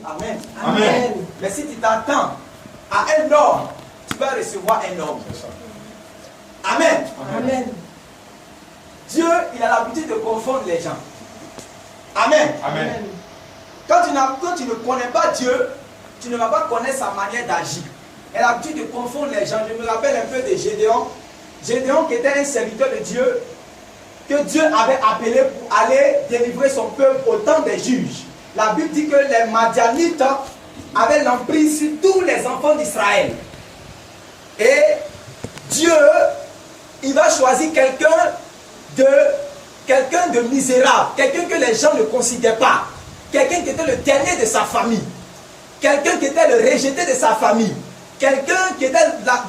Amen. Amen. Mais si tu t'attends à un homme, tu vas recevoir un homme. Amen. Amen. Dieu, il a l'habitude de confondre les gens. Amen. Amen. Quand tu ne connais pas Dieu, tu ne vas pas connaître sa manière d'agir. Il a l'habitude de confondre les gens. Je me rappelle un peu de Gédéon. Gédéon qui était un serviteur de Dieu, que Dieu avait appelé pour aller délivrer son peuple au temps des juges. La Bible dit que les Madianites avaient l'emprise sur tous les enfants d'Israël. Et Dieu, il va choisir quelqu'un de misérable, quelqu'un que les gens ne considèrent pas, quelqu'un qui était le dernier de sa famille, quelqu'un qui était le rejeté de sa famille, quelqu'un qui était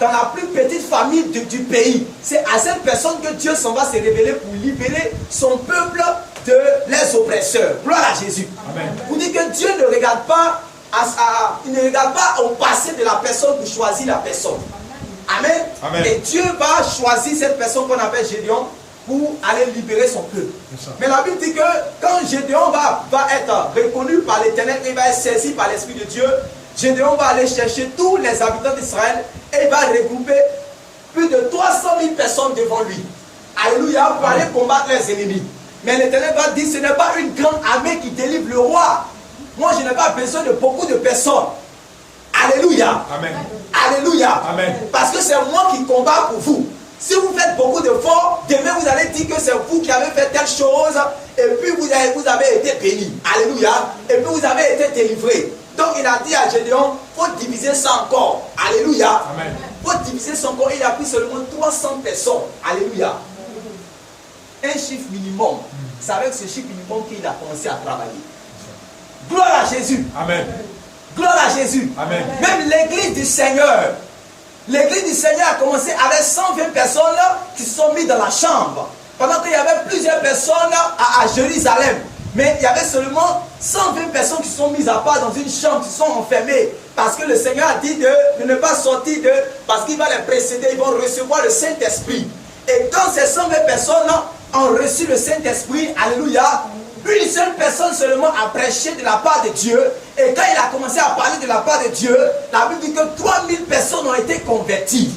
dans la plus petite famille du pays. C'est à cette personne que Dieu s'en va se révéler pour libérer son peuple de les oppresseurs. Gloire à Jésus. Amen. Vous dites que Dieu ne regarde pas il ne regarde pas au passé de la personne pour choisir la personne. Amen. Amen. Et Dieu va choisir cette personne qu'on appelle Gédéon pour aller libérer son peuple. Mais la Bible dit que quand Gédéon va être reconnu par l'Éternel, il va être saisi par l'Esprit de Dieu, Gédéon va aller chercher tous les habitants d'Israël et il va regrouper plus de 300 000 personnes devant lui. Alléluia, pour aller combattre les ennemis. Mais l'Éternel va dire, ce n'est pas une grande armée qui délivre le roi. Moi, je n'ai pas besoin de beaucoup de personnes. Alléluia. Amen. Alléluia. Amen. Parce que c'est moi qui combats pour vous. Si vous faites beaucoup d'efforts, demain vous allez dire que c'est vous qui avez fait telle chose et puis vous avez été béni. Alléluia. Et puis vous avez été délivré. Donc il a dit à Gédéon, il faut diviser ça encore. Alléluia. Amen. Il faut diviser ça encore. Il a pris seulement 300 personnes. Alléluia. Un chiffre minimum. C'est avec ce chiffre minimum qu'il a commencé à travailler. Gloire à Jésus. Amen. Gloire à Jésus. Amen. Même l'église du Seigneur. L'église du Seigneur a commencé avec 120 personnes qui se sont mises dans la chambre. Pendant qu'il y avait plusieurs personnes à Jérusalem. Mais il y avait seulement 120 personnes qui sont mises à part dans une chambre, qui sont enfermées. Parce que le Seigneur a dit de ne pas sortir parce qu'il va les précéder, ils vont recevoir le Saint-Esprit. Et quand ces 120 personnes ont reçu le Saint-Esprit, alléluia, une seule personne seulement a prêché de la part de Dieu. Et quand il a commencé à parler de la part de Dieu, la Bible dit que 3000 personnes ont été converties.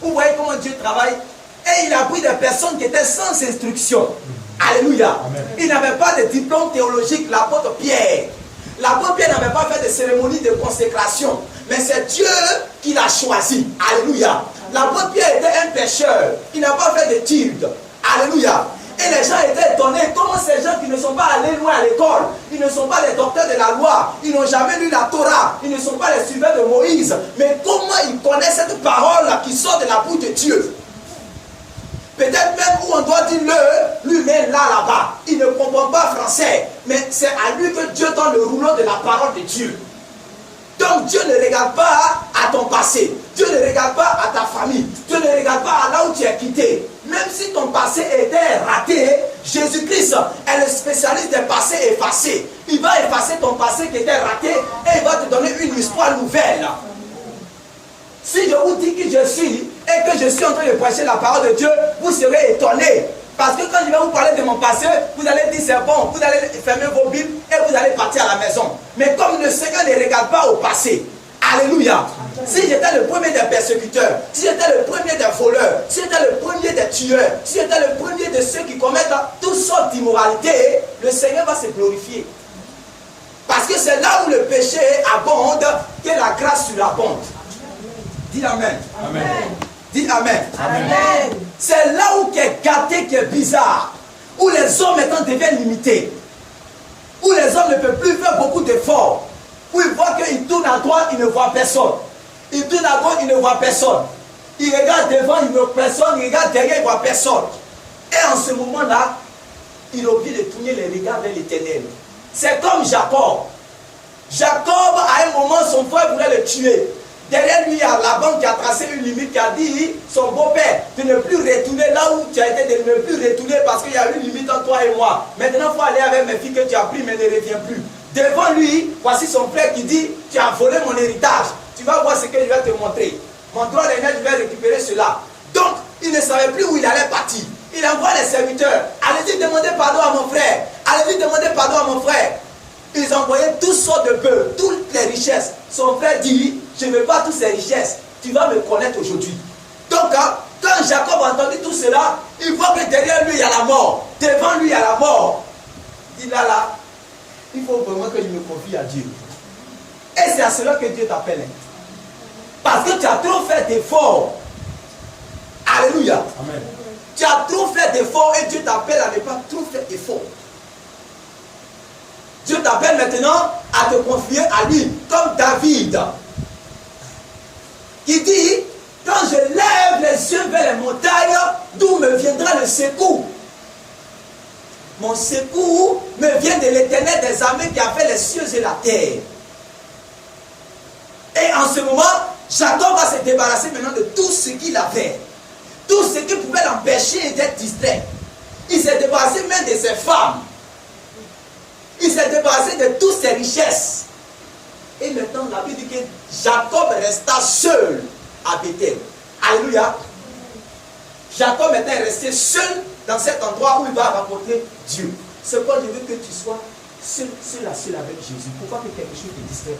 Vous voyez comment Dieu travaille? Et il a pris des personnes qui étaient sans instruction. Alléluia. Amen. Il n'avait pas de diplôme théologique, l'apôtre Pierre. L'apôtre Pierre n'avait pas fait de cérémonie de consécration. Mais c'est Dieu qui l'a choisi. Alléluia. L'apôtre Pierre était un pécheur. Il n'a pas fait d'études. Alléluia. Et les gens étaient étonnés. Comment ces gens qui ne sont pas allés loin à l'école, ils ne sont pas les docteurs de la loi, ils n'ont jamais lu la Torah, ils ne sont pas les suiveurs de Moïse. Mais comment ils connaissent cette parole qui sort de la bouche de Dieu? Peut-être même où on doit dire lui-même là-bas. Il ne comprend pas français. Mais c'est à lui que Dieu donne le rouleau de la parole de Dieu. Donc Dieu ne regarde pas à ton passé. Dieu ne regarde pas à ta famille. Dieu ne regarde pas à là où tu es quitté. Même si ton passé était raté, Jésus-Christ est le spécialiste des passés effacés. Il va effacer ton passé qui était raté et il va te donner une histoire nouvelle. Si je vous dis qui je suis et que je suis en train de prêcher la parole de Dieu, vous serez étonnés. Parce que quand je vais vous parler de mon passé, vous allez dire c'est bon, vous allez fermer vos Bibles et vous allez partir à la maison. Mais comme le Seigneur ne regarde pas au passé, alléluia. Si j'étais le premier des persécuteurs, si j'étais le premier des voleurs, si j'étais le premier des tueurs, si j'étais le premier de ceux qui commettent toutes sortes d'immoralités, le Seigneur va se glorifier. Parce que c'est là où le péché abonde que la grâce surabonde. Dis Amen. Amen. Dis Amen. Amen. C'est là où qui est gâté, qui est bizarre. Où les hommes maintenant deviennent limités. Où les hommes ne peuvent plus faire beaucoup d'efforts. Où ils voient qu'ils tournent à droite, ils ne voient personne. Ils tournent à droite, ils ne voient personne. Ils regardent devant, ils ne voient personne. Ils regardent derrière, ils ne voient personne. Et en ce moment-là, il oublie de tourner les regards vers l'Éternel. C'est comme Jacob. Jacob, à un moment, son frère voulait le tuer. Derrière lui, il y a Laban qui a tracé une limite, qui a dit, son beau-père, de ne plus retourner là où tu as été, de ne plus retourner parce qu'il y a une limite entre toi et moi. Maintenant, il faut aller avec mes filles que tu as pris, mais ne reviens plus. Devant lui, voici son frère qui dit, tu as volé mon héritage. Tu vas voir ce que je vais te montrer. Mon droit d'aînesse, je vais récupérer cela. Donc, il ne savait plus où il allait partir. Il envoie les serviteurs. Allez-y demander pardon à mon frère. Allez-y demander pardon à mon frère. Ils envoyaient toutes sortes de peuples, toutes les richesses. Son frère dit, je ne veux pas toutes ces richesses. Tu vas me connaître aujourd'hui. Donc, quand Jacob a entendu tout cela, il voit que derrière lui, il y a la mort. Devant lui, il y a la mort. Il dit là, il faut vraiment que je me confie à Dieu. Et c'est à cela que Dieu t'appelle. Parce que tu as trop fait d'efforts. Alléluia. Amen. Tu as trop fait d'efforts et Dieu t'appelle à ne pas trop faire d'efforts. Dieu t'appelle maintenant à te confier à lui, comme David. Qui dit, quand je lève les yeux vers les montagnes, d'où me viendra le secours? Mon secours me vient de l'Éternel des armées qui a fait les cieux et la terre. Et en ce moment, Jacob va se débarrasser maintenant de tout ce qu'il avait. Tout ce qui pouvait l'empêcher d'être distrait. Il s'est débarrassé même de ses femmes. Il s'est débarrassé de toutes ses richesses. Et maintenant, la Bible dit que Jacob resta seul à Bethel. Alléluia. Jacob était resté seul dans cet endroit où il va rencontrer Dieu. C'est pourquoi je veux que tu sois seul avec Jésus. Pourquoi que quelque chose te distrait?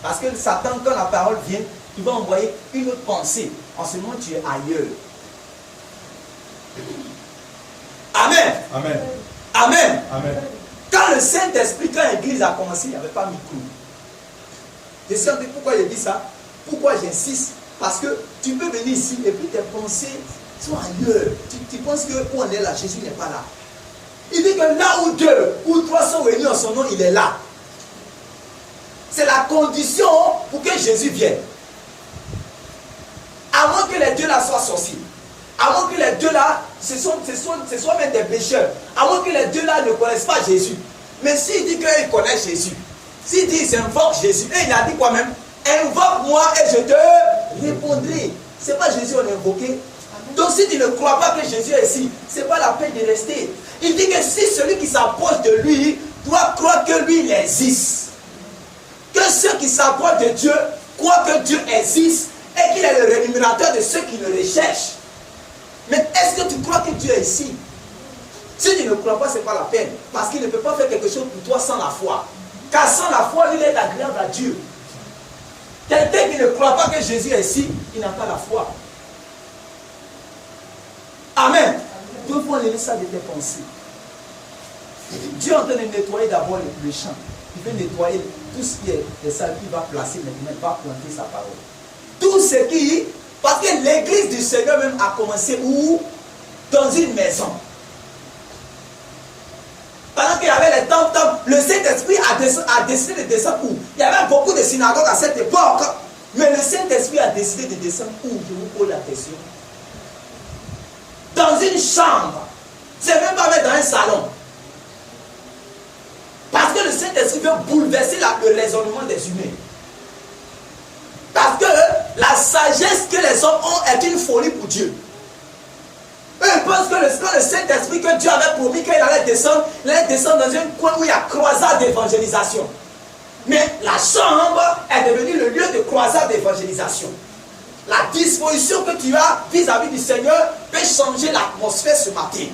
Parce que Satan, quand la parole vient, il va envoyer une autre pensée. En ce moment, tu es ailleurs. Amen. Amen. Amen. Amen. Quand le Saint-Esprit, quand l'église a commencé, il n'y avait pas micro. Je sais pourquoi je dis ça. Pourquoi j'insiste? Parce que tu peux venir ici et puis tes pensées sont ailleurs. Tu penses que où on est là, Jésus n'est pas là. Il dit que là où 2 ou 3 sont réunis en son nom, il est là. C'est la condition pour que Jésus vienne. À moins que les deux là soient sorciers. À moins que les deux là, ce soient même des pécheurs. À moins que les deux là ne connaissent pas Jésus. Mais s'il dit qu'ils connaissent Jésus, s'il dit qu'ils invoquent Jésus, et il a dit quoi même? Invoque-moi et je te répondrai. Ce n'est pas Jésus on a invoqué. Donc si tu ne crois pas que Jésus est ici, ce n'est pas la peine de rester. Il dit que si celui qui s'approche de lui doit croire que lui il existe. Que ceux qui s'approchent de Dieu croient que Dieu existe et qu'il est le rémunérateur de ceux qui le recherchent. Mais est-ce que tu crois que Dieu est ici? Si tu ne crois pas, ce n'est pas la peine. Parce qu'il ne peut pas faire quelque chose pour toi sans la foi. Car sans la foi, il est agréable à Dieu. Quelqu'un qui ne croit pas que Jésus est ici, il n'a pas la foi. Amen. Dieu faut enlever ça de tes pensées. Dieu est en train de nettoyer d'abord le champ. Il veut nettoyer tout ce qui est de ça qu'il va placer maintenant, il va planter sa parole. Tout ce qui... Parce que l'église du Seigneur même a commencé où? Dans une maison. Pendant qu'il y avait les temples, le Saint-Esprit a décidé de descendre où? Il y avait beaucoup de synagogues à cette époque. Mais le Saint-Esprit a décidé de descendre où? Je vous pose la question. Dans une chambre. C'est même pas mettre dans un salon. Parce que le Saint-Esprit veut bouleverser le raisonnement des humains. Parce que la sagesse que les hommes ont est une folie pour Dieu. Eux, ils pensent que le Saint-Esprit que Dieu avait promis qu'il allait descendre dans un coin où il y a croisade d'évangélisation. Mais la chambre est devenue le lieu de croisade d'évangélisation. La disposition que tu as vis-à-vis du Seigneur peut changer l'atmosphère ce matin.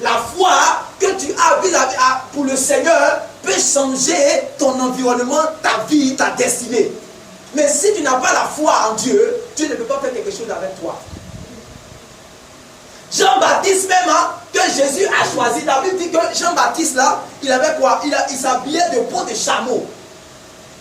La foi que tu as vis-à-vis pour le Seigneur peut changer ton environnement, ta vie, ta destinée. Mais si tu n'as pas la foi en Dieu, Dieu ne peut pas faire quelque chose avec toi. Jean-Baptiste même, que Jésus a choisi, David dit que Jean-Baptiste là, il avait quoi? Il s'habillait de peau de chameau.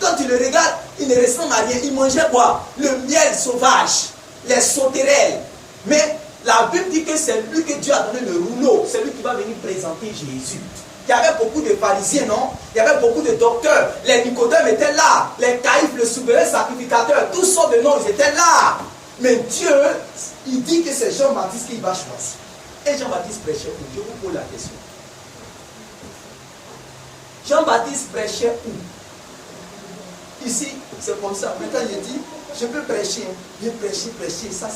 Quand tu le regardes, il ne ressemble à rien. Il mangeait quoi? Le miel sauvage, les sauterelles. Mais la Bible dit que c'est lui que Dieu a donné le rouleau. C'est lui qui va venir présenter Jésus. Il y avait beaucoup de pharisiens, non? Il y avait beaucoup de docteurs. Les Nicodèmes étaient là. Les Caïphes, le souverain sacrificateur, tous sortes de noms, ils étaient là. Mais Dieu, il dit que c'est Jean-Baptiste qu'il va choisir. Et Jean-Baptiste prêchait où? Je vous pose la question. Jean-Baptiste prêchait où? Ici, c'est comme ça. Maintenant, il dit, je peux prêcher, ça.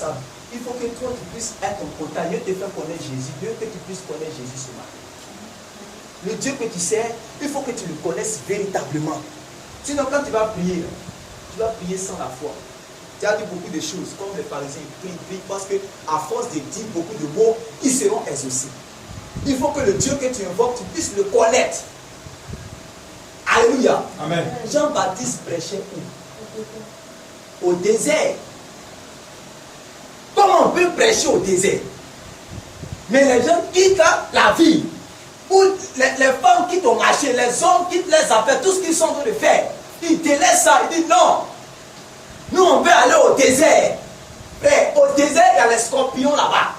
Il faut que toi, tu puisses être en contact. Dieu te fait connaître Jésus. Dieu que tu puisses connaître Jésus ce matin. Le Dieu que tu sais, il faut que tu le connaisses véritablement. Sinon, quand tu vas prier sans la foi. Tu as dit beaucoup de choses, comme les pharisiens, ils prient, parce qu'à force de dire beaucoup de mots, ils seront exaucés. Il faut que le Dieu que tu invoques, tu puisses le connaître. Alléluia. Amen. Jean-Baptiste prêchait où? Au désert. Comment on peut prêcher au désert? Mais les gens quittent la vie. Ou les femmes quittent au marché, les hommes quittent les affaires, tout ce qu'ils sont en train de faire. Ils délaissent ça, ils disent non. Nous on veut aller au désert. Mais au désert, il y a les scorpions là-bas.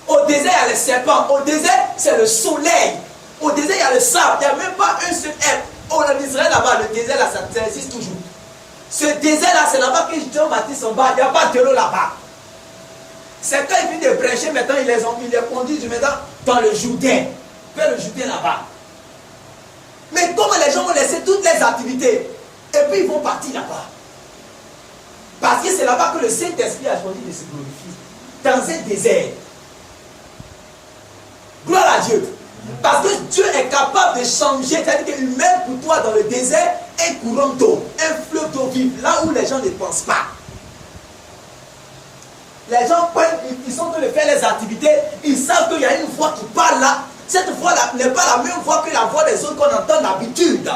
Au désert, il y a les serpents. Au désert, c'est le soleil. Au désert, il y a le sable. Il n'y a même pas un seul être. En Israël là-bas, le désert là, ça existe toujours. Ce désert là, c'est là-bas que Jean-Baptiste en bas. Il n'y a pas de l'eau là-bas. C'est quand il vient de prêcher, maintenant il les conduit maintenant dans le Jourdain, vers le Jourdain là-bas. Mais comment les gens vont laisser toutes les activités et puis ils vont partir là-bas? Parce que c'est là-bas que le Saint-Esprit a choisi de se glorifier. Dans un désert. Gloire à Dieu. Parce que Dieu est capable de changer, c'est-à-dire qu'il met pour toi dans le désert un courant d'eau, un fleuve d'eau vive, là où les gens ne pensent pas. Les gens, ils sont en train de faire les activités, ils savent qu'il y a une voix qui parle là. Cette voix-là n'est pas la même voix que la voix des autres qu'on entend d'habitude.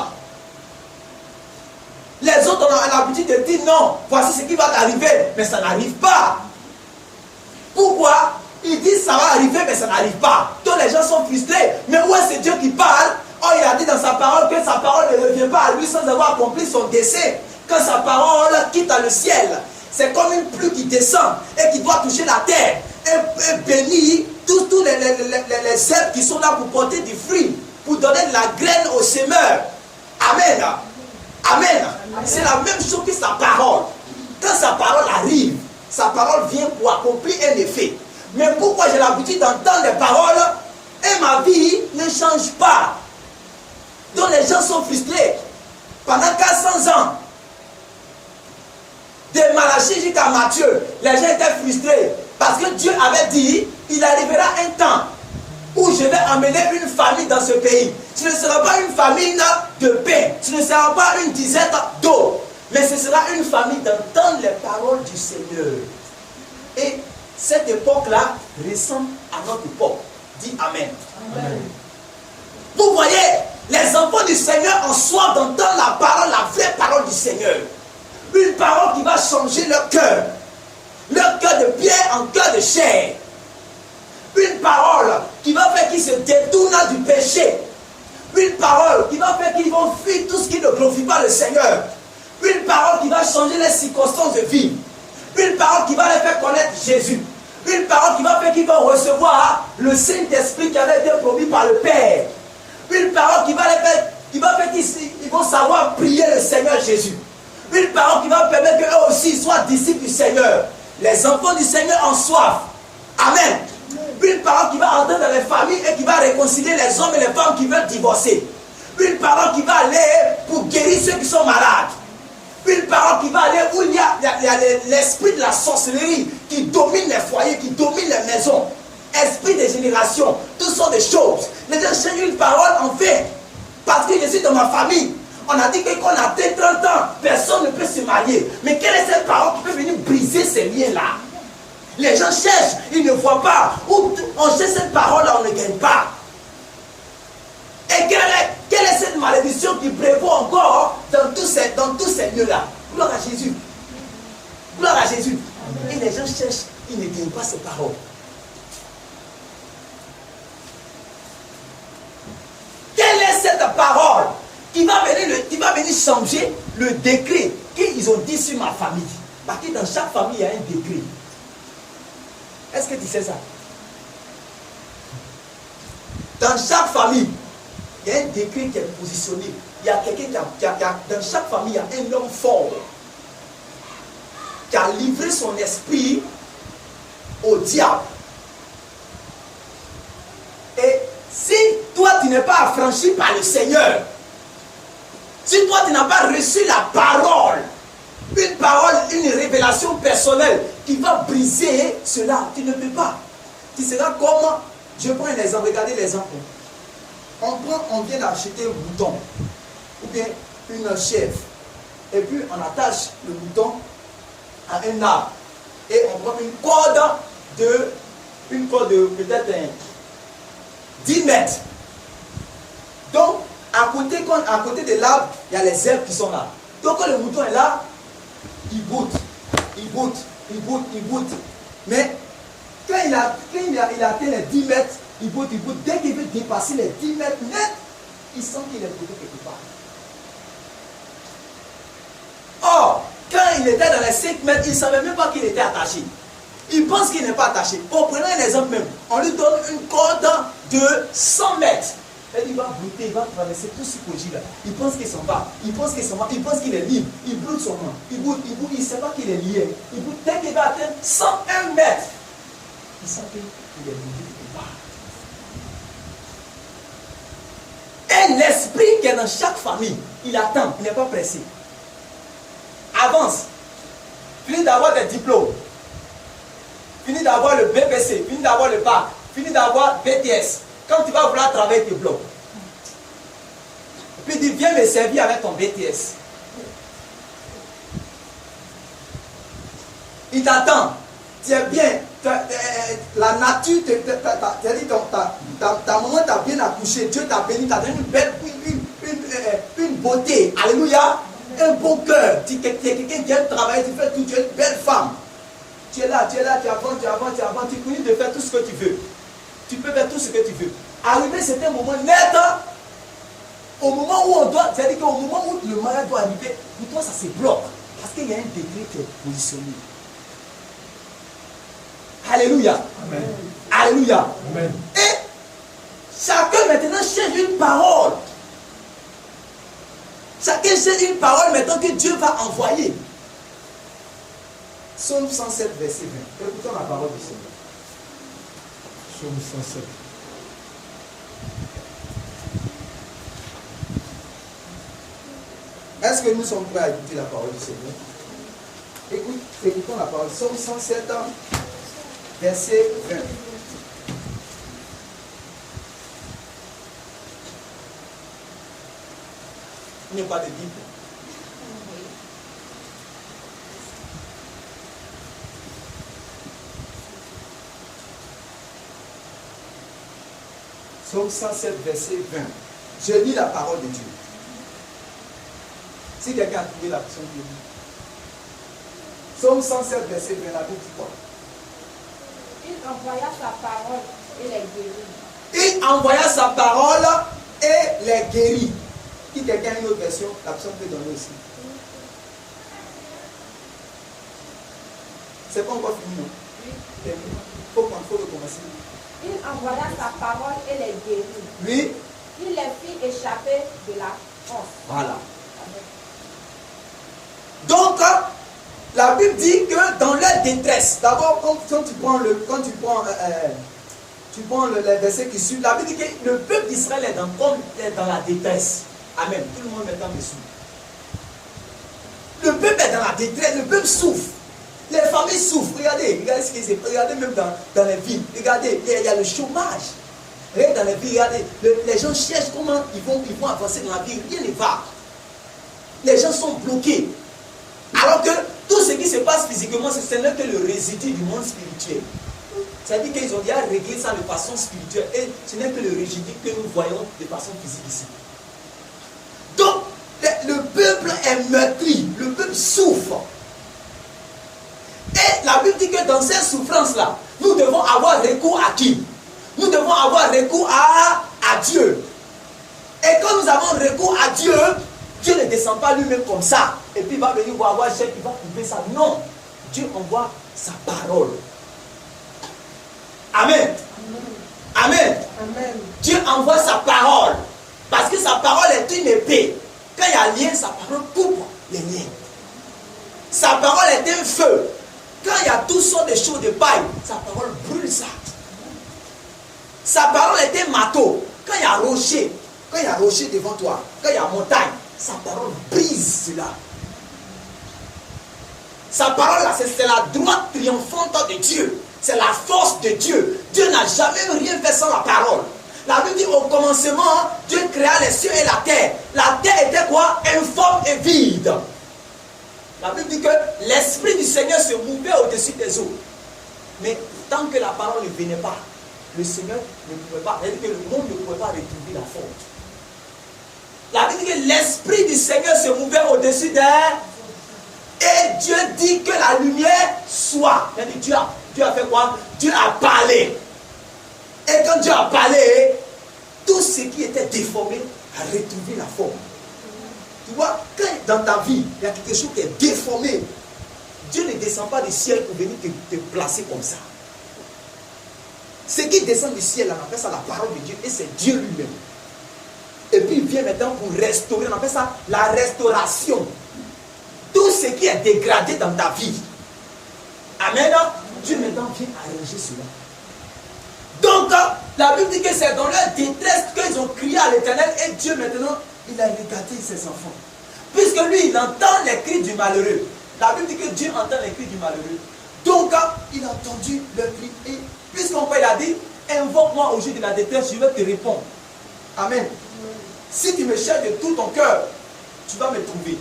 Les autres ont l'habitude de dire non, voici ce qui va t'arriver, mais ça n'arrive pas. Pourquoi? Ils disent ça va arriver, mais ça n'arrive pas. Donc les gens sont frustrés. Mais où est-ce Dieu qui parle? Oh, il a dit dans sa parole que sa parole ne revient pas à lui sans avoir accompli son dessein. Quand sa parole quitte le ciel, c'est comme une pluie qui descend et qui doit toucher la terre et bénir tous les herbes qui sont là pour porter du fruit, pour donner de la graine aux semeurs. Amen. Amen. C'est la même chose que sa parole. Quand sa parole arrive, sa parole vient pour accomplir un effet. Mais pourquoi j'ai l'habitude d'entendre les paroles et ma vie ne change pas? Donc les gens sont frustrés. Pendant 400 ans, de Malachie jusqu'à Matthieu, les gens étaient frustrés. Parce que Dieu avait dit, il arrivera un temps où je vais amener une famille dans ce pays. Ce ne sera pas une famille de pain, ce ne sera pas une disette d'eau, mais ce sera une famille d'entendre les paroles du Seigneur. Et cette époque-là ressemble à notre époque. Dis Amen. Amen. Vous voyez, les enfants du Seigneur ont soif d'entendre la parole, la vraie parole du Seigneur. Une parole qui va changer leur cœur. Leur cœur de pierre en cœur de chair. Une parole qui va faire qu'ils se détournent du péché. Une parole qui va faire qu'ils vont fuir tout ce qui ne glorifie pas le Seigneur. Une parole qui va changer les circonstances de vie. Une parole qui va les faire connaître Jésus. Une parole qui va faire qu'ils vont recevoir le Saint-Esprit qui avait été promis par le Père. Une parole qui va faire qu'ils vont savoir prier le Seigneur Jésus. Une parole qui va permettre qu'eux aussi soient disciples du Seigneur. Les enfants du Seigneur en soif. Amen. Une parole qui va entrer dans les familles et qui va réconcilier les hommes et les femmes qui veulent divorcer. Une parole qui va aller pour guérir ceux qui sont malades. Une parole qui va aller où il y a l'esprit de la sorcellerie qui domine les foyers, qui domine les maisons. Esprit de génération, toutes sortes de choses. Les gens cherchent une parole en fait. Parce que je suis dans ma famille. On a dit que quand on a 30 ans, personne ne peut se marier. Mais quelle est cette parole qui peut venir briser ces liens-là? Les gens cherchent, ils ne voient pas. Où on cherche cette parole-là, on ne gagne pas. Et quelle est cette malédiction qui prévaut encore dans tous ces lieux-là? Gloire à Jésus. Gloire à Jésus. Et les gens cherchent, ils ne gagnent pas ces paroles. Quelle est cette parole qui va venir changer le décret qu'ils ont dit sur ma famille? Parce que dans chaque famille, il y a un décret. Est-ce que tu sais ça? Dans chaque famille, il y a un décret qui est positionné. Il y a quelqu'un dans chaque famille, il y a un homme fort qui a livré son esprit au diable. Et si toi tu n'es pas affranchi par le Seigneur, si toi tu n'as pas reçu la parole, une révélation personnelle qui va briser cela, tu ne peux pas. Tu seras comme, je prends un exemple, regardez l'exemple. On vient d'acheter un bouton ou bien une chèvre et puis on attache le bouton à un arbre et on prend une corde de peut-être 10 mètres. Donc À côté de l'arbre, il y a les herbes qui sont là. Donc quand le mouton est là, il boute. Mais quand il a atteint les 10 mètres, il boute. Dès qu'il veut dépasser les 10 mètres net, il sent qu'il est bouté quelque part. Or, quand il était dans les 5 mètres, il ne savait même pas qu'il était attaché. Il pense qu'il n'est pas attaché. Bon, prenons un exemple même. On lui donne une corde de 100 mètres. Il va brouter, il va traverser tout ce projet là. Il pense qu'il s'en va. Il pense qu'il est libre. Il broute son main. Il broute. Il ne sait pas qu'il est lié. Il broute. Dès qu'il va atteindre 101 mètres, il sent qu'il est lié quelque part. Et l'esprit qui est dans chaque famille, il attend, il n'est pas pressé. Avance. Finis d'avoir des diplômes. Finis d'avoir le BPC. Finis d'avoir le bac. Finis d'avoir BTS. Quand tu vas vouloir travailler tes blocs. Puis dis, viens me servir avec ton BTS. Il t'attend. Tu es bien. La nature, ta maman t'a bien accouché. Dieu t'a béni. T'a donné une beauté. Alléluia. Un bon cœur. Tu es quelqu'un qui aime travailler. Tu fais tout. Tu es une belle femme. Tu es là, tu avances. Tu finis de faire tout ce que tu veux. Tu peux faire tout ce que tu veux. Arriver, c'est un moment net. Au moment où on doit, c'est-à-dire qu'au moment où le mariage doit arriver, pour toi, ça se bloque. Parce qu'il y a un décret qui est positionné. Alléluia. Amen. Alléluia. Amen. Et chacun maintenant cherche une parole. Chacun cherche une parole maintenant que Dieu va envoyer. Psaume 107, verset 20. Écoutons la parole du Seigneur. Psaume 107. Est-ce que nous sommes prêts à écouter la parole du Seigneur? Écoutons la parole. Psaume 107, verset 20. Il n'y a pas de Bible. Psaume 107, verset 20. Je lis la parole de Dieu. Si quelqu'un a trouvé la version de Dieu. Psaume 107, verset 20, la Bible dit quoi? Il envoya sa parole et les guérit. Il envoya sa parole et les guérit. Si quelqu'un a une autre version, la version peut donner aussi. C'est pas encore fini, non? Oui. Il faut recommencer. Il envoya sa parole et les guérit. Oui. Il les fit échapper de la force. Voilà. Donc, la Bible dit que dans leur détresse, d'abord, quand tu prends le verset qui suit, la Bible dit que le peuple d'Israël est dans la détresse. Amen. Tout le monde maintenant me suit. Le peuple est dans la détresse, le peuple souffre. Les familles souffrent. Regardez ce qui se passe. Regardez même dans les villes. Regardez, il y a le chômage. Regardez dans les villes, regardez, les gens cherchent comment ils vont avancer dans la vie. Rien ne va. Les gens sont bloqués. Alors que tout ce qui se passe physiquement, ce n'est que le résidu du monde spirituel. C'est-à-dire qu'ils ont déjà réglé ça de façon spirituelle. Et ce n'est que le résidu que nous voyons de façon physique ici. Donc, le peuple est meurtri. Le peuple souffre. Et la Bible dit que dans ces souffrances-là, nous devons avoir recours à qui? Nous devons avoir recours à Dieu. Et quand nous avons recours à Dieu, Dieu ne descend pas lui-même comme ça. Et puis il va venir voir un chef, il va couper ça. Non. Dieu envoie sa parole. Amen. Amen. Amen. Dieu envoie sa parole. Parce que sa parole est une épée. Quand il y a lien, sa parole coupe les liens. Sa parole est un feu. Quand il y a toutes sortes de choses de paille, sa parole brûle ça. Sa parole est un marteau. Quand il y a rocher devant toi, quand il y a montagne, sa parole brise cela. Sa parole là, c'est la droite triomphante de Dieu. C'est la force de Dieu. Dieu n'a jamais rien fait sans la parole. La Bible dit au commencement, Dieu créa les cieux et la terre. La terre était quoi? Informe et vide. La Bible dit que l'Esprit du Seigneur se mouvait au-dessus des eaux. Mais tant que la parole ne venait pas, le Seigneur ne pouvait pas, c'est-à-dire que le monde ne pouvait pas retrouver la forme. La Bible dit que l'Esprit du Seigneur se mouvait au-dessus d'elle. Et Dieu dit que la lumière soit. Dieu a fait quoi? Dieu a parlé. Et quand Dieu a parlé, tout ce qui était déformé a retrouvé la forme. Tu vois, quand dans ta vie, il y a quelque chose qui est déformé, Dieu ne descend pas du ciel pour venir te placer comme ça. Ce qui descend du ciel, on appelle ça la parole de Dieu, et c'est Dieu lui-même. Et puis il vient maintenant pour restaurer, on appelle ça la restauration. Tout ce qui est dégradé dans ta vie. Amen. Dieu maintenant vient arranger cela. Donc, la Bible dit que c'est dans leur détresse qu'ils ont crié à l'Éternel, et Dieu maintenant, il a regardé ses enfants. Puisque lui, il entend les cris du malheureux. La Bible dit que Dieu entend les cris du malheureux. Donc, il a entendu leurs cris. Et puisqu'on peut, il a dit, invoque-moi au jour de la détresse, je vais te répondre. Amen. Si tu me cherches de tout ton cœur, tu vas me trouver.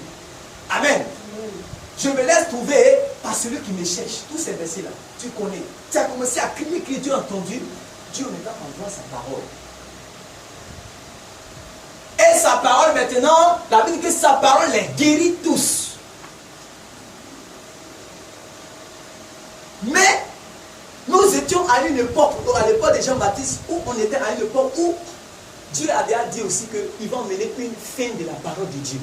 Amen. Je me laisse trouver par celui qui me cherche. Tous ces versets-là, tu connais. Tu as commencé à crier, Dieu a entendu. Dieu maintenant envoie sa parole. Et sa parole maintenant, la Bible dit que sa parole les guérit tous. Mais nous étions à une époque, à l'époque de Jean-Baptiste, où on était à une époque où Dieu avait dit aussi qu'il va emmener une fin de la parole de Dieu.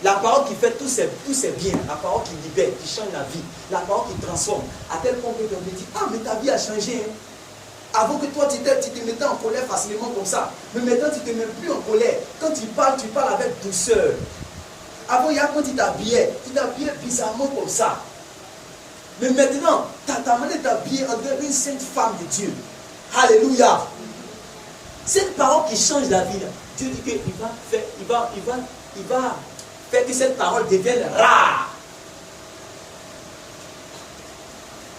La parole qui fait tous ces biens, la parole qui libère, qui change la vie, la parole qui transforme, à tel point que on me dit, ah mais ta vie a changé. Hein. Avant que toi tu te mettais en colère facilement comme ça, mais maintenant tu ne te mets plus en colère. Quand tu parles avec douceur. Avant, il y a quand tu t'habillais bizarrement comme ça. Mais maintenant, tu as manière de t'habiller en tant qu'une sainte femme de Dieu. Alléluia. C'est une parole qui change la vie. Dieu dit qu'il va faire que cette parole devienne rare.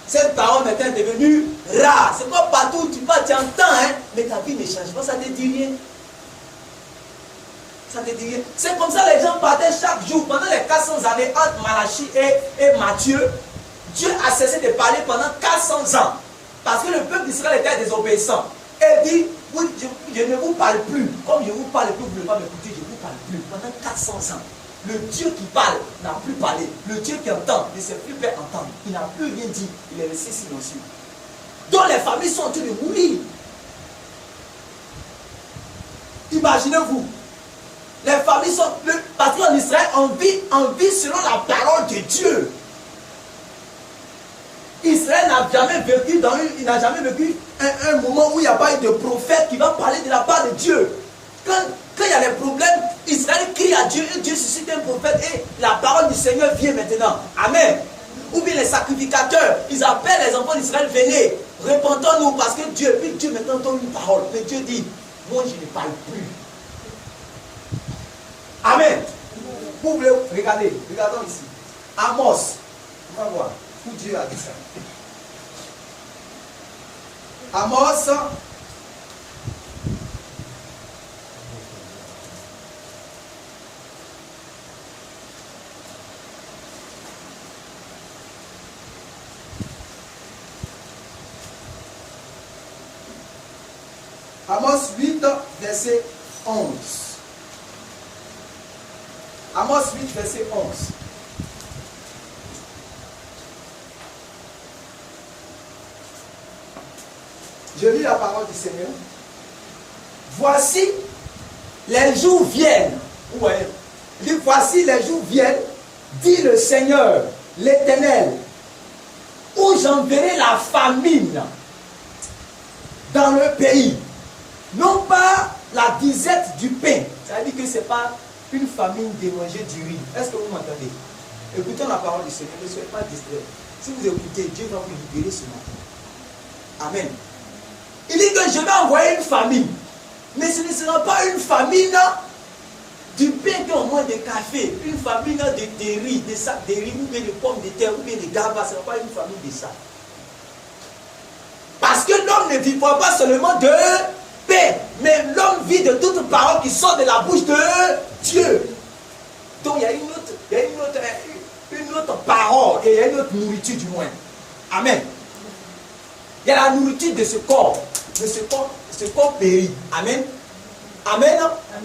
Cette parole maintenant est devenue rare. C'est pas partout où tu vas, tu entends, hein, mais ta vie ne change pas, ça ne te dit rien. Ça te dit rien. C'est comme ça que les gens partaient chaque jour, pendant les 400 années entre Malachie et Matthieu. Dieu a cessé de parler pendant 400 ans. Parce que le peuple d'Israël était désobéissant. Et dit, oui, je ne vous parle plus. Comme je vous parle et que vous ne voulez pas m'écouter, je ne vous parle plus. Pendant 400 ans. Le Dieu qui parle n'a plus parlé. Le Dieu qui entend ne s'est plus fait entendre. Il n'a plus rien dit. Il est resté silencieux. Donc les familles sont en train de mourir. Imaginez-vous. Les familles sont... Parce qu'en Israël, on vit selon la parole de Dieu. Israël n'a jamais vécu un moment où il n'y a pas eu de prophète qui va parler de la part de Dieu. Quand il y a des problèmes, Israël crie à Dieu et Dieu suscite un prophète et la parole du Seigneur vient maintenant. Amen. Ou bien les sacrificateurs, ils appellent les enfants d'Israël, venez, repentons-nous parce que Dieu maintenant donne une parole. Mais Dieu dit, moi je ne parle plus. Amen. Vous voulez regarder, regardons ici. Amos, on va voir où Dieu a dit ça. Amos. Amos 8, verset 11. Amos 8, verset 11. Je lis la parole du Seigneur. Voici, les jours viennent. Ouais. Il dit, voici, les jours viennent, dit le Seigneur, l'Éternel, où j'enverrai la famine dans le pays. Non pas la disette du pain. Ça veut dire que ce n'est pas une famine de manger du riz. Est-ce que vous m'entendez? Écoutons la parole du Seigneur. Ne soyez pas distraits. Si vous écoutez, Dieu va vous libérer ce matin. Amen. Il dit que je vais envoyer une famine. Mais ce ne sera pas une famine du pain qu'on mange de café. Une famine de riz, de sacs de riz, ou bien de pommes de terre, ou bien de gaba. Ce ne sera pas une famine de ça. Parce que l'homme ne vivra pas seulement de paix, mais l'homme vit de toute parole qui sort de la bouche de Dieu. Donc il y a une autre parole et il y a une autre nourriture du moins. Amen. Il y a la nourriture de ce corps périt. Amen. Amen.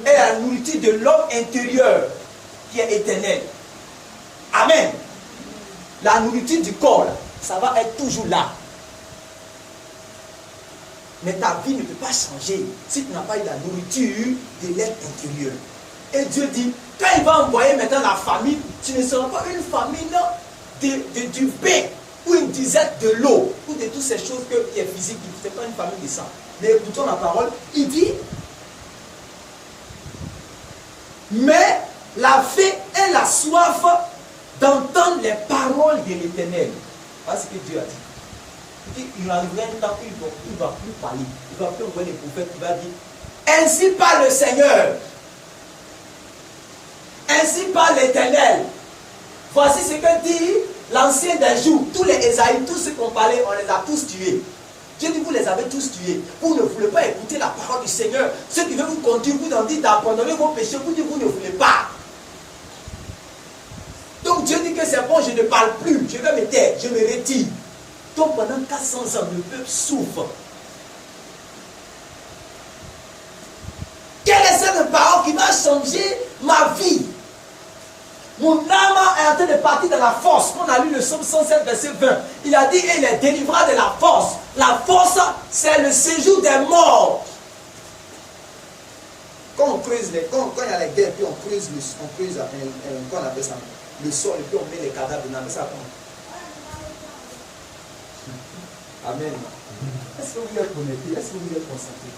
Et la nourriture de l'homme intérieur qui est éternelle. Amen. La nourriture du corps, ça va être toujours là. Mais ta vie ne peut pas changer si tu n'as pas eu la nourriture de l'être intérieur. Et Dieu dit, quand il va envoyer maintenant la famine, tu ne seras pas une famine du pain ou une disette de l'eau ou de toutes ces choses qui est physique. Ce n'est pas une famine de sang. Mais écoutons la parole. Il dit, mais la faim et la soif d'entendre les paroles de l'Éternel. Voilà ce que Dieu a dit. Il dit, il arrivera un temps où il ne va plus parler. Il ne va plus envoyer les prophètes. Il va dire, ainsi parle le Seigneur. Ainsi parle l'Éternel. Voici ce que dit l'ancien des jours. Tous les Ésaïe, tous ceux qu'on parlait, on les a tous tués. Dieu dit, vous les avez tous tués. Vous ne voulez pas écouter la parole du Seigneur. Ceux qui veulent vous conduire, vous en dites d'abandonner vos péchés. Vous dites, vous ne voulez pas. Donc Dieu dit que c'est bon, je ne parle plus. Je vais me taire, je me retire. Donc pendant 400 ans, le peuple souffre. Quelle est cette parole qui va changer ma vie? Mon âme est en train de partir dans la force. On a lu le psaume 107, verset 20. Il a dit, il est délivré de la force. La force, c'est le séjour des morts. Quand on creuse, quand il y a les guerres, puis on creuse, qu'on appelle ça, le sol, et puis on met les cadavres dedans, mais ça prend. Amen. Est-ce que vous êtes connectés? Est-ce que vous êtes concentrés?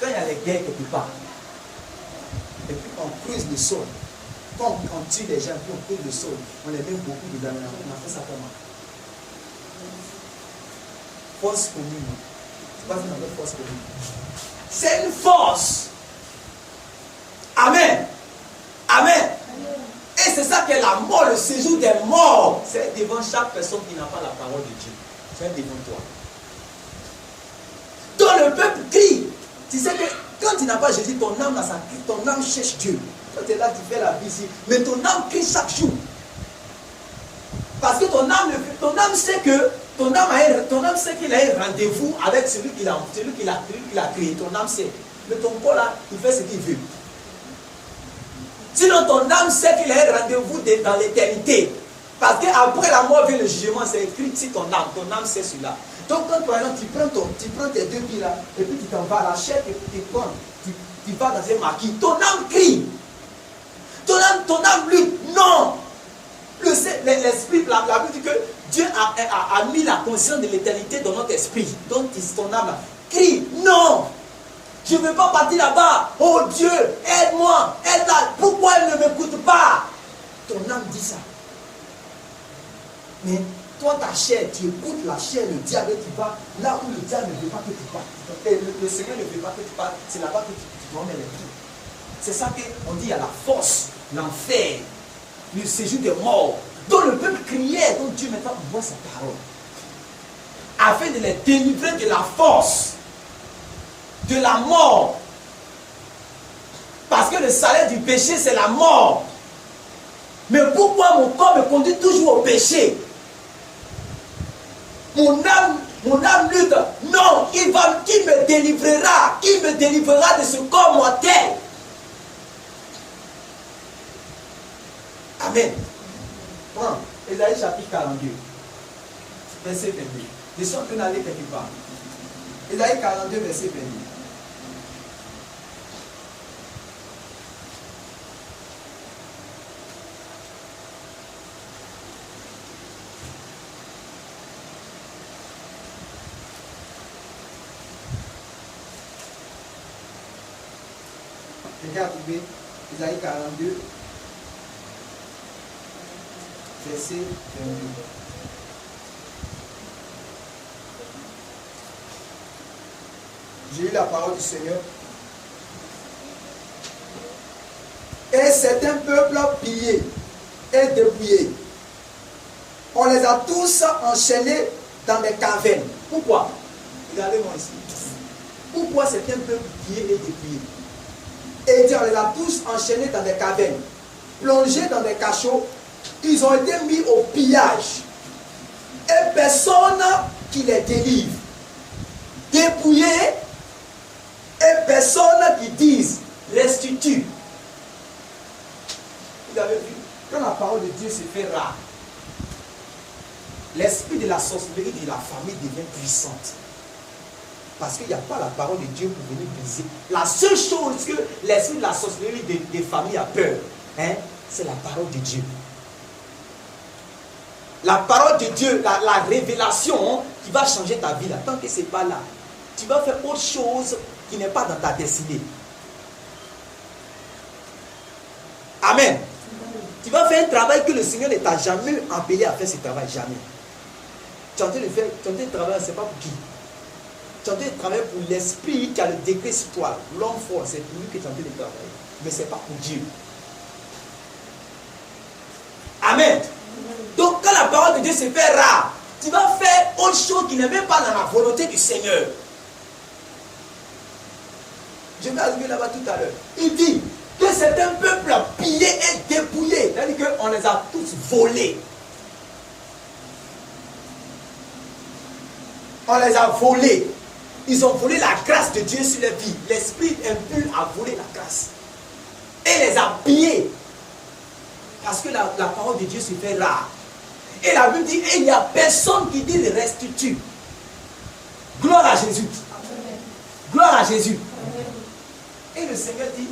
Quand il y a les guerres quelque part, et puis on creuse le sol, quand on tue les gens, puis on creuse le sol, on les met beaucoup dedans, on a fait ça comment? Force commune. C'est pas ce qu'on appelle force commune. C'est une force. Amen. Amen. Et c'est ça qu'est la mort, le séjour des morts. C'est devant chaque personne qui n'a pas la parole de Dieu. C'est devant toi. Donc le peuple crie. Tu sais que quand tu n'as pas Jésus, ton âme, ton âme cherche Dieu. Quand tu es là, tu fais la vie ici. Mais ton âme crie chaque jour. Parce que ton âme sait que ton âme sait qu'il a un rendez-vous avec celui qui l'a créé. Ton âme sait. Mais ton corps là, il fait ce qu'il veut. Sinon, ton âme sait qu'il a un rendez-vous dans l'éternité. Parce qu'après la mort vient le jugement, c'est écrit sur ton âme sait cela. Donc, quand par exemple, tu prends tes deux pieds là, et puis tu t'en vas à la chair, et puis tu vas dans un maquis, ton âme crie. Ton âme lutte. Non. L'esprit, la Bible dit que Dieu a mis la conscience de l'éternité dans notre esprit. Donc, ton âme là, crie. Non. Je ne veux pas partir là-bas. Oh Dieu, aide-moi, aide-la. Pourquoi elle ne m'écoute pas? Ton âme dit ça. Mais toi, ta chair, tu écoutes la chair, le diable, tu vas là où le diable ne veut pas que tu partes. Et le Seigneur ne veut pas que tu partes. C'est là-bas que tu dois mettre les pieds. C'est ça qu'on dit, il y a la force, l'enfer, le séjour des morts. Donc le peuple criait, donc Dieu maintenant envoie sa parole. Afin de les délivrer de la force, de la mort. Parce que le salaire du péché, c'est la mort. Mais pourquoi mon corps me conduit toujours au péché? Mon âme lutte. Non, qui me délivrera? Qui me délivrera de ce corps mortel? Amen. Prends Ésaïe chapitre 42, verset 22. Je suis en train d'aller quelque part. Ésaïe 42, verset 22. Quelqu'un a trouvé Ésaïe 42, verset 22. J'ai eu la parole du Seigneur. Et certains peuples pillés et dépouillés, on les a tous enchaînés dans des cavernes. Pourquoi? Regardez-moi ici. Pourquoi certains peuples pillés et dépouillés? Et on les a tous enchaînés dans des cavernes, plongés dans des cachots. Ils ont été mis au pillage. Et personne qui les délivre. Dépouillés Et personne qui dise restitue. Vous avez vu, quand la parole de Dieu se fait rare, l'esprit de la sorcellerie de la famille devient puissante. Parce qu'il n'y a pas la parole de Dieu pour venir briser. La seule chose que l'esprit de la sorcellerie des familles a peur, hein, c'est la parole de Dieu. La parole de Dieu, la révélation qui va changer ta vie, là, tant que ce n'est pas là, tu vas faire autre chose qui n'est pas dans ta destinée. Amen. Tu vas faire un travail que le Seigneur ne t'a jamais appelé à faire ce travail, jamais. Tu es en train de faire, tu es en train de travailler, c'est pas pour qui? Tu es en train de travailler pour l'esprit qui a le décret sur toi. L'homme fort, c'est pour lui que tu es en train de travailler. Mais ce n'est pas pour Dieu. Amen. Donc quand la parole de Dieu se fait rare, tu vas faire autre chose qui n'est même pas dans la volonté du Seigneur. Je vais arriver là-bas tout à l'heure. Il dit que c'est un peuple pillé et dépouillé. C'est-à-dire qu'on les a tous volés. On les a volés. Ils ont volé la grâce de Dieu sur leur vie. L'esprit impur a volé la grâce. Et les a pillés. Parce que la parole de Dieu se fait rare. Et la Bible dit, il n'y a personne qui dit restitue. Gloire à Jésus. Gloire à Jésus. Et le Seigneur dit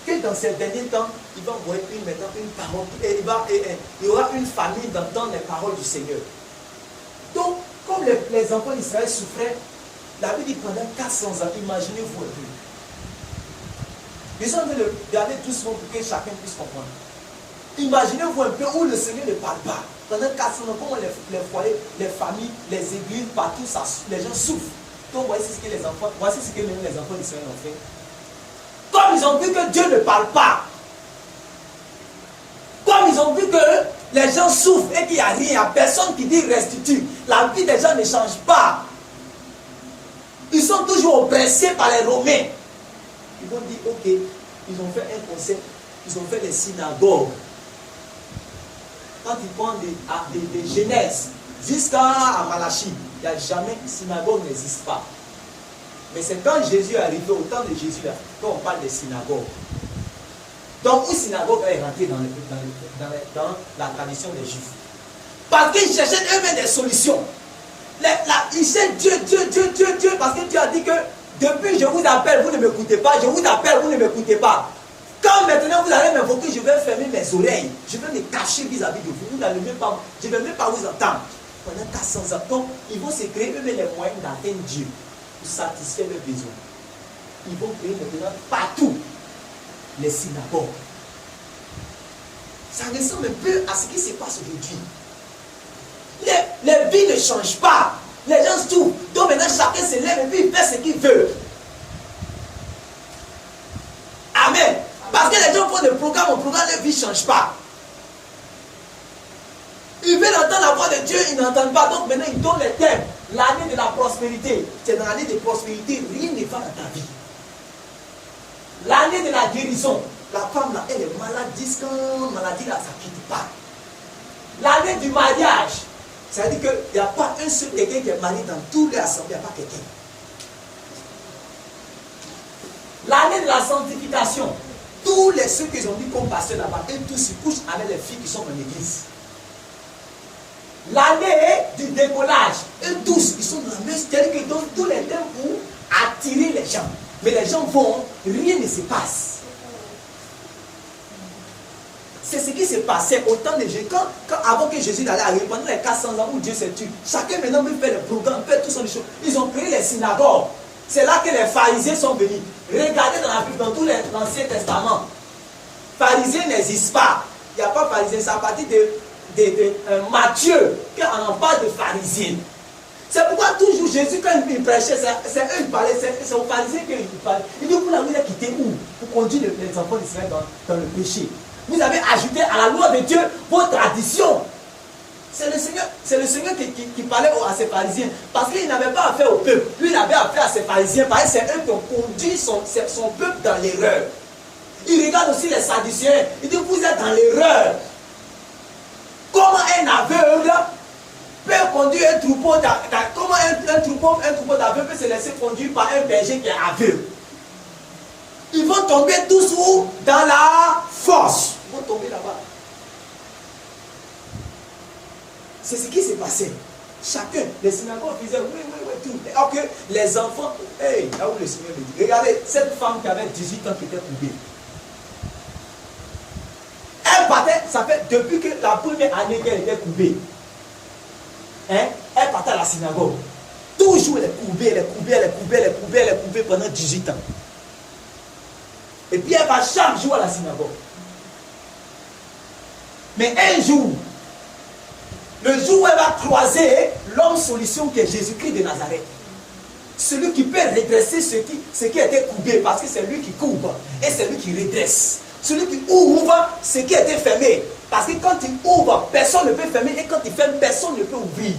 que dans ces derniers temps, il va envoyer une parole. Et il y aura une famille d'entendre les paroles du Seigneur. Donc, comme les enfants d'Israël souffraient, la Bible dit pendant 400 ans, imaginez-vous un peu. Les gens veulent regarder doucement pour que chacun puisse comprendre. Imaginez-vous un peu où le Seigneur ne parle pas. Pendant 400 ans, comment les foyers, les familles, les églises, partout, les gens souffrent. Donc voici ce que les enfants, voici ce que même les enfants d'Israël ont fait. Comme ils ont vu que Dieu ne parle pas, comme ils ont vu que les gens souffrent et qu'il n'y a rien, il n'y a personne qui dit restitue, la vie des gens ne change pas. Ils sont toujours oppressés par les Romains. Ils vont dire, ok, ils ont fait un concept, ils ont fait des synagogues. Quand ils prennent des Genèse jusqu'à Malachie, il n'y a jamais, synagogue n'existe pas. Mais c'est quand Jésus est arrivé, au temps de Jésus, là, quand on parle des synagogues. Donc, une synagogue est rentrée dans la tradition des Juifs. Parce qu'ils cherchaient eux-mêmes des solutions. Ils cherchent Dieu, parce que Dieu a dit que depuis je vous appelle, vous ne m'écoutez pas, je vous appelle, vous ne m'écoutez pas. Quand maintenant vous allez m'invoquer, je vais fermer mes oreilles, je vais me cacher vis-à-vis de vous, je ne vais même pas vous entendre. Pendant 400 ans, donc, ils vont se créer eux-mêmes les moyens d'atteindre Dieu pour satisfaire leurs besoins. Ils vont créer maintenant partout les synagogues. Ça ressemble un peu à ce qui se passe aujourd'hui. Les vies ne changent pas. Les gens souffrent. Donc maintenant chacun se lève et puis il fait ce qu'il veut. Amen. Parce que les gens font des programmes, leur vie ne change pas. Ils veulent entendre la voix de Dieu, ils n'entendent pas. Donc maintenant ils donnent les thèmes. L'année de la prospérité. C'est dans l'année de prospérité, rien ne va dans ta vie. L'année de la guérison. La femme là, elle est malade, 10 ans, maladie là, ça ne quitte pas. L'année du mariage. C'est-à-dire qu'il n'y a pas un seul quelqu'un qui est marié dans toutes les assemblées, il n'y a pas quelqu'un. L'année de la sanctification. Tous ceux qu'ils ont dit comme pasteur là-bas, et tous ils couchent avec les filles qui sont dans l'église. L'année du décollage, eux tous, ils sont dans la même, c'est-à-dire qu'ils donnent tous les temps pour attirer les gens. Mais les gens vont, rien ne se passe. C'est ce qui s'est passé au temps de Jésus. Avant que Jésus n'allait arriver, pendant les 400 ans où Dieu s'est tué, chacun maintenant veut faire des programmes, faire toutes sortes de choses. Ils ont créé les synagogues. C'est là que les pharisiens sont venus. Regardez dans la Bible, dans tout l'Ancien Testament. Pharisiens n'existent pas. Il n'y a pas pharisiens. C'est à partir de Matthieu qu'on en parle de pharisiens. C'est pourquoi toujours Jésus, quand il prêchait, c'est eux qui parlaient, c'est aux pharisiens qu'il parlait. Il dit, vous l'avez quitté où? Pour conduire les enfants d'Israël dans le péché. Vous avez ajouté à la loi de Dieu vos traditions. C'est le Seigneur qui parlait à ses pharisiens. Parce qu'il n'avait pas affaire au peuple. Lui, il avait affaire à ses pharisiens. Parce que c'est eux qui ont conduit son peuple dans l'erreur. Il regarde aussi les sadducéens. Il dit, vous êtes dans l'erreur. Comment un aveugle peut conduire un troupeau, comment un troupeau d'aveugle peut se laisser conduire par un berger qui est aveugle? Ils vont tomber tous où? Dans la force. Ils vont tomber là-bas. C'est ce qui s'est passé. Chacun, les synagogues disaient oui, tout. Alors que les enfants, hey, là où le Seigneur le dit. Regardez, cette femme qui avait 18 ans qui était coupée. Elle partait, ça fait depuis que la première année qu'elle était coupée. Hein, elle partait à la synagogue. Toujours elle est coupée pendant 18 ans. Et puis elle va chaque jour à la synagogue. Mais un jour, le jour où elle va croiser l'homme solution qui est Jésus-Christ de Nazareth. Celui qui peut redresser ce qui a été coupé, parce que c'est lui qui coupe et c'est lui qui redresse. Celui qui ouvre ce qui a été fermé. Parce que quand il ouvre, personne ne peut fermer, et quand il ferme, personne ne peut ouvrir.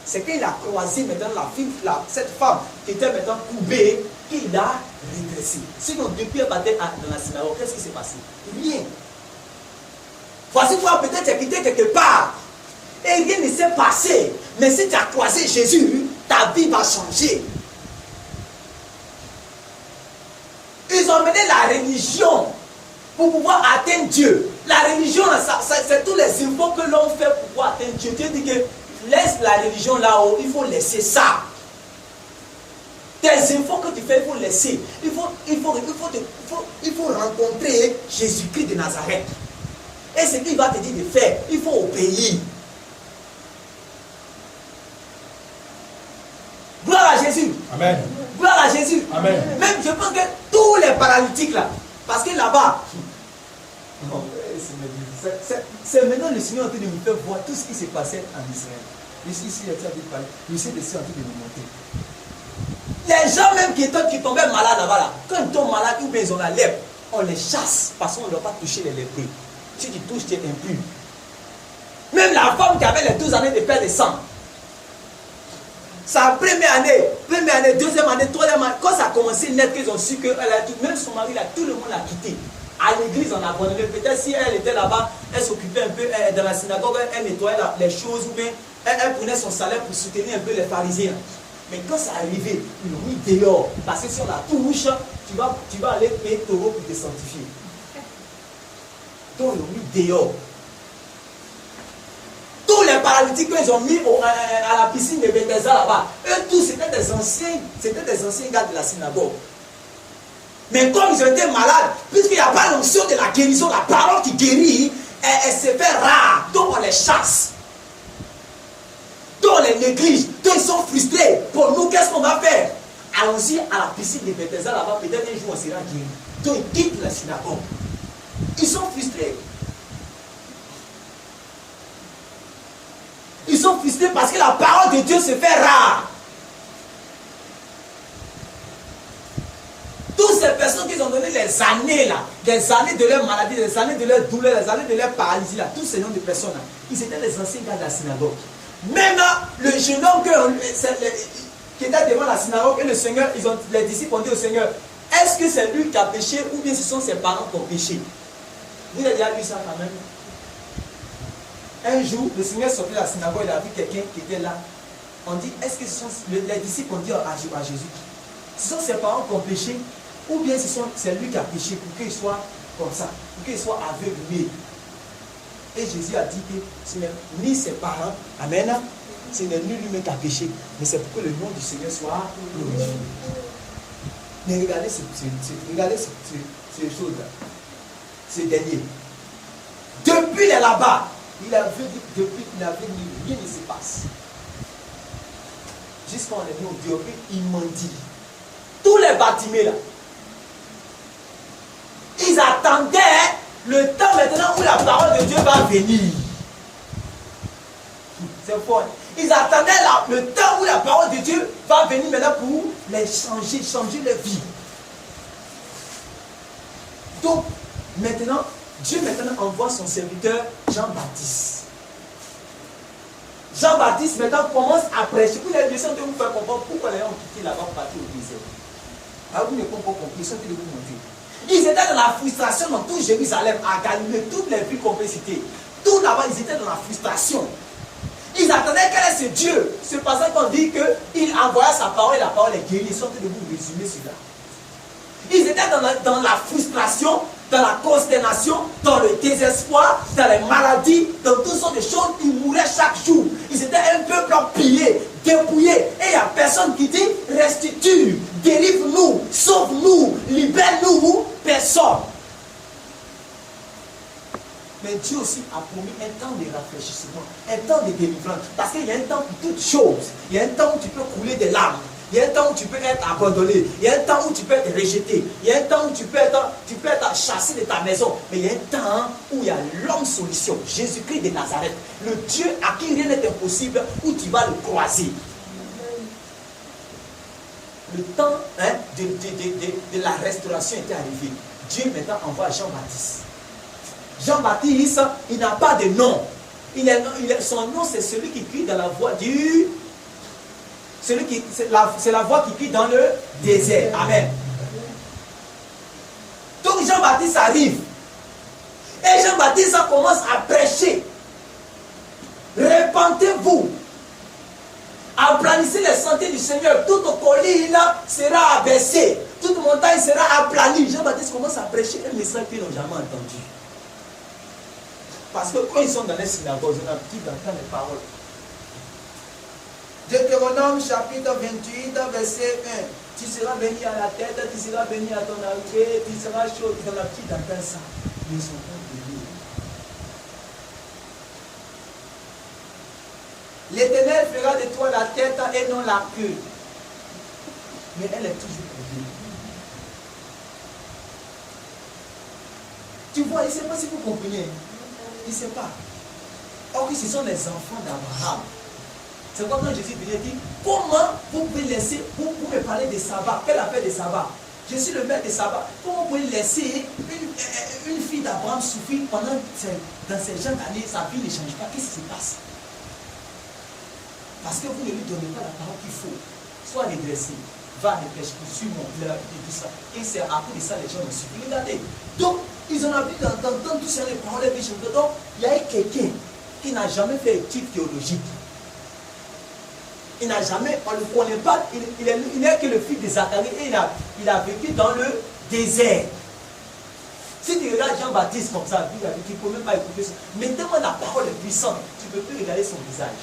C'est qu'il a croisé maintenant cette femme qui était maintenant coupée, qu'il a redressé. Sinon, depuis elle partait dans la synagogue, qu'est-ce qui s'est passé? Rien. Voici toi, peut-être tu as quitté quelque part. Et rien ne s'est passé. Mais si tu as croisé Jésus, ta vie va changer. Ils ont mené la religion pour pouvoir atteindre Dieu. La religion, c'est tous les infos que l'on fait pour pouvoir atteindre Dieu. Dieu dit que laisse la religion là-haut, il faut laisser ça. Tes infos que tu fais, il faut laisser. Il faut rencontrer Jésus-Christ de Nazareth. Et ce qu'il va te dire de faire, il faut obéir. Gloire à Jésus. Amen. Gloire à Jésus. Amen. Même je pense que tous les paralytiques là, parce que là-bas, c'est maintenant le Seigneur en train de nous faire voir tout ce qui s'est passé en Israël. Ici, il est en train de parler. Ici, il est en train de nous montrer. Les gens même qui tombaient malades là-bas, là, quand ils tombent malades ou bien ils ont la lèpre, on les chasse parce qu'on ne doit pas toucher les lépreux. Si tu touches, tu es impur. Même la femme qui avait les 12 années de perte de sang, sa première année, deuxième année, troisième année, quand ça a commencé net, qu'ils ont su que même son mari, là, tout le monde l'a quitté. À l'église, on a abandonné. Peut-être si elle était là-bas, elle s'occupait un peu dans la synagogue, elle nettoyait les choses, ou bien elle prenait son salaire pour soutenir un peu les pharisiens. Mais quand ça arrivé, ils l'ont mis dehors. Parce que si on la touche, tu vas aller payer taureau pour te sanctifier. Donc ils l'ont mis dehors. Tous les paralytiques qu'ils ont mis à la piscine de Bethesda là-bas, eux tous c'était des anciens gars de la synagogue. Mais comme ils ont été malades, puisqu'il n'y a pas l'onction de la guérison, la parole qui guérit, elle se fait rare. Donc on les chasse. Donc on les néglige. Donc ils sont frustrés. Pour nous, qu'est-ce qu'on va faire? Allons-y à la piscine de Bethesda là-bas, peut-être un jour on sera guéri. Donc ils quittent la synagogue. Ils sont frustrés. Ils sont frustrés parce que la parole de Dieu se fait rare. Toutes ces personnes qui ont donné les années là, des années de leur maladie, des années de leur douleur, des années de leur paralysie là, tous ces noms de personnes là, ils étaient les anciens gars de la synagogue. Même le jeune homme qui était devant la synagogue et le Seigneur, les disciples ont dit au Seigneur, est-ce que c'est lui qui a péché ou bien ce sont ses parents qui ont péché? Vous avez déjà lu ça quand même? Un jour, le Seigneur sortait de la synagogue, il a vu quelqu'un qui était là. On dit, est-ce que les disciples ont dit à Jésus, ce sont ses parents qui ont péché, ou bien c'est lui qui a péché pour qu'il soit comme ça, pour qu'il soit aveuglé. Et Jésus a dit que ce n'est ni ses parents, amen, ce n'est ni lui-même qui a péché, mais c'est pour que le nom du Seigneur soit glorifié. Mais regardez ces choses-là, ces derniers. Depuis les là-bas, il avait dit, depuis qu'il avait dit, rien ne se passe. Jusqu'à on est venu au Dieu, il m'ont dit. Tous les bâtiments là, ils attendaient le temps maintenant où la parole de Dieu va venir. C'est fort. Ils attendaient le temps où la parole de Dieu va venir maintenant pour les changer leur vie. Donc, maintenant, Dieu maintenant envoie son serviteur Jean-Baptiste. Jean-Baptiste maintenant commence à prêcher. Vous avez besoin de vous faire comprendre pourquoi les gens ont quitté là-bas pour partir au désert. Alors vous ne comprenez pas compris, ils sont de vous montrer. Ils étaient dans la frustration dans tout Jérusalem, à Galilée, toutes les villes qu'on peut citer. Tout là-bas, ils étaient dans la frustration. Ils Ils attendaient quel est ce Dieu. C'est pour ça qu'on dit qu'il envoya sa parole et la parole est guérie. Ils sont en train de vous résumer cela. Ils étaient dans la frustration, dans la consternation, dans le désespoir, dans les maladies, dans toutes sortes de choses. Ils mouraient chaque jour. Ils étaient un peuple pillé, dépouillé. Et il n'y a personne qui dit restitue, délivre-nous, sauve-nous, libère-nous. Personne. Mais Dieu aussi a promis un temps de rafraîchissement, un temps de délivrance. Parce qu'il y a un temps pour toutes choses. Il y a un temps où tu peux couler des larmes. Il y a un temps où tu peux être abandonné. Il y a un temps où tu peux être rejeté. Il y a un temps où tu peux être chassé de ta maison. Mais il y a un temps où il y a l'homme solution, Jésus-Christ de Nazareth. Le Dieu à qui rien n'est impossible, où tu vas le croiser. Le temps de la restauration était arrivé. Dieu maintenant envoie Jean-Baptiste. Jean-Baptiste, il n'a pas de nom. Son nom, c'est celui qui crie dans la voie du... C'est la voix qui crie dans le désert. Amen. Donc Jean-Baptiste arrive. Et Jean-Baptiste commence à prêcher. Répentez-vous. Aplanissez les sentiers du Seigneur. Toute colline sera abaissée. Toute montagne sera aplanie. Jean-Baptiste commence à prêcher un message qu'ils n'ont jamais entendu. Parce que quand ils sont dans les synagogues, ils ont l'habitude d'entendre les paroles. Deutéronome chapitre 28, verset 1. Tu seras béni à la tête, tu seras béni à ton arrivée, tu seras chaud. Ils ont l'habitude d'entendre ça. Mais ils ne sont pas bénis. L'Éternel fera de toi la tête et non la queue. Mais elle est toujours bénie. Tu vois, il ne sait pas si vous comprenez. Il ne sait pas. Or, ce sont les enfants d'Abraham. C'est pourquoi quand Jésus vient dire, comment vous pouvez laisser, vous me parler de sabbat, quelle affaire de sabbat? Je suis le maître de sabbat. Comment vous pouvez laisser une fille d'Abraham souffrir pendant, dans ces jeunes années, sa vie ne change pas? Qu'est-ce qui se passe? Parce que vous ne lui donnez pas la parole qu'il faut. Sois redressé, va à l'église, suis-moi, et tout ça. Et c'est à cause de ça les gens me suivent. Regardez. Donc, ils ont envie d'entendre tout ça, les paroles des gens. Donc, il y a quelqu'un qui n'a jamais fait étude théologique. Il n'a jamais, on ne le connaît pas, il n'est que le fils de Zacharie et il a vécu dans le désert. Si tu regardes Jean-Baptiste comme ça, tu ne peux même pas écouter ça. Mais tellement la parole est puissante, tu ne peux plus regarder son visage.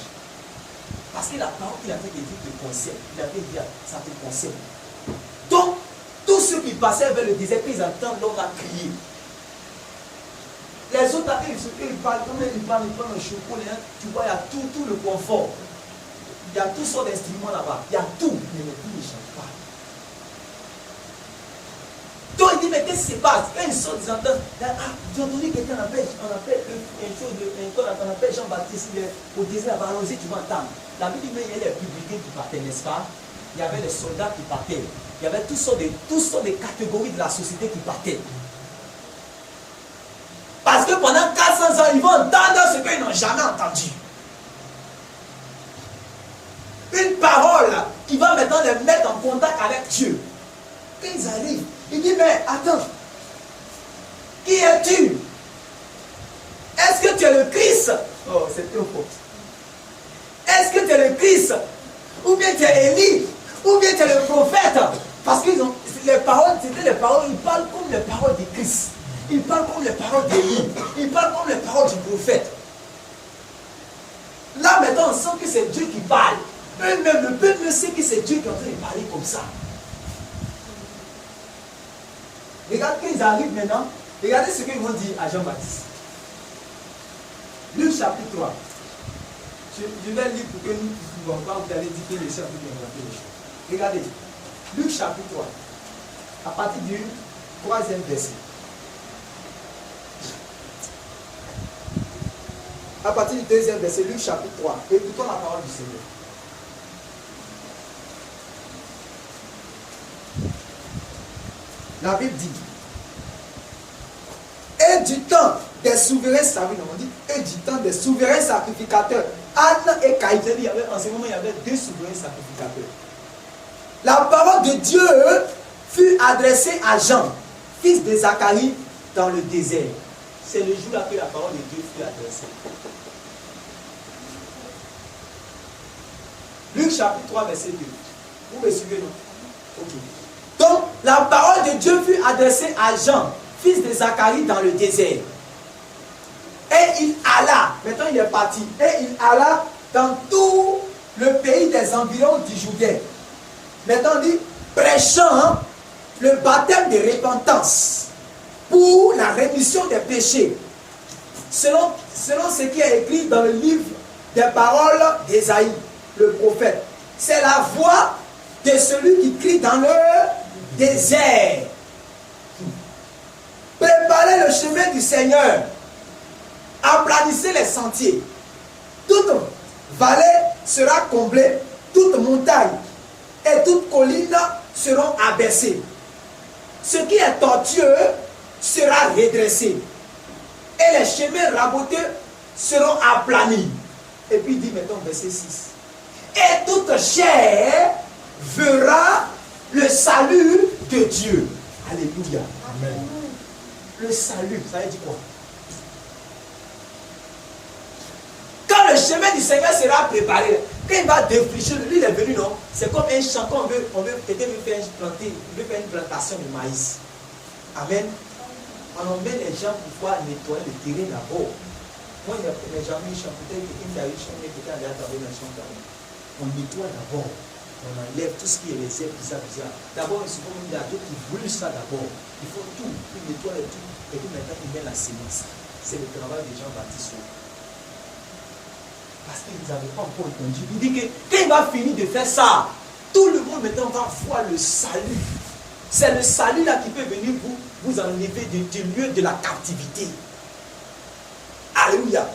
Parce que la parole qu'il a fait dire te concerne. Il avait dit, ça te concerne. Donc, tous ceux qui passaient vers le désert, ils entendent l'homme à crier. Les autres, ils parlent, comme ils parlent le chocolat, tu vois, il y a tout le confort. Il y a toutes sortes d'instruments là-bas. Il y a tout, mais le bruit ne change pas. Donc il dit, mais qu'est-ce qui se passe? Quand ils sortent, ils entendent, tu as entendu quelqu'un appelle Jean-Baptiste, au désert, allons-y, tu vas entendre. La Bible dit, mais il y a les publicains qui partaient, n'est-ce pas? Il y avait les soldats qui partaient. Il y avait toutes sortes de catégories de la société qui partaient. Parce que pendant 400 ans, ils vont entendre ce qu'ils n'ont jamais entendu. Une parole qui va maintenant les mettre en contact avec Dieu. Quand ils arrivent, il dit, mais attends, qui es-tu? Est-ce que tu es le Christ? Oh, c'est trop fort. Est-ce que tu es le Christ? Ou bien tu es Élie? Ou bien tu es le prophète? Parce que les paroles, c'était les paroles, ils parlent comme les paroles du Christ. Ils parlent comme les paroles d'Élie. Ils parlent comme les paroles du prophète. Là maintenant, on sent que c'est Dieu qui parle. Eux-mêmes, le peuple sait que c'est Dieu qui est en train de parler comme ça. Regarde quand ils arrivent maintenant, regardez ce qu'ils vont dire à Jean-Baptiste. Luc chapitre 3. Je vais lire pour que nous ne pouvons pas, vous allez dire que les chapitres vont les choses. Regardez, Luc chapitre 3, à partir du 3e verset. À partir du 2e verset, Luc chapitre 3. Écoutons la parole du Seigneur. La Bible dit, et du temps des souverains sacrificateurs, on dit, et du temps des souverains sacrificateurs, Anne et Caïphe, en ce moment il y avait 2 souverains sacrificateurs. La parole de Dieu fut adressée à Jean, fils de Zacharie, dans le désert. C'est le jour là que la parole de Dieu fut adressée. Luc chapitre 3, verset 2. Vous me suivez, non? Ok. Donc, la parole de Dieu fut adressée à Jean, fils de Zacharie, dans le désert. Et il alla, maintenant il est parti, et il alla dans tout le pays des environs du Jourdain. Maintenant on dit, prêchant le baptême de repentance pour la rémission des péchés. Selon ce qui est écrit dans le livre des paroles d'Ésaïe, le prophète. C'est la voix de celui qui crie dans le désert. Préparez le chemin du Seigneur. Aplanissez les sentiers. Toute vallée sera comblée, toute montagne et toute colline seront abaissées. Ce qui est tortueux sera redressé. Et les chemins rabotés seront aplanis. Et puis il dit maintenant verset 6. Et toute chair verra le salut de Dieu. Alléluia. Amen. Le salut, ça veut dire quoi? Quand le chemin du Seigneur sera préparé, quand il va défricher, lui il est venu, non? C'est comme un champ, quand quelqu'un veut faire une plantation de maïs. Amen. On emmène les gens pour pouvoir nettoyer le terrain d'abord. Moi, les gens mis champ, peut-être quelqu'un qui a eu champ, quelqu'un qui a travaillé dans le champ. On nettoie d'abord. On enlève tout ce qui est les herbes, bizarre. D'abord, souvent, il y a d'autres qui brûlent ça d'abord. Il faut tout, il nettoie et tout. Et puis maintenant, il met la semence. C'est le travail des gens baptisés. Parce qu'ils n'avaient pas encore entendu. Il dit que quand il va finir de faire ça, tout le monde maintenant va voir le salut. C'est le salut là qui peut venir vous enlever du lieu de la captivité. Alléluia.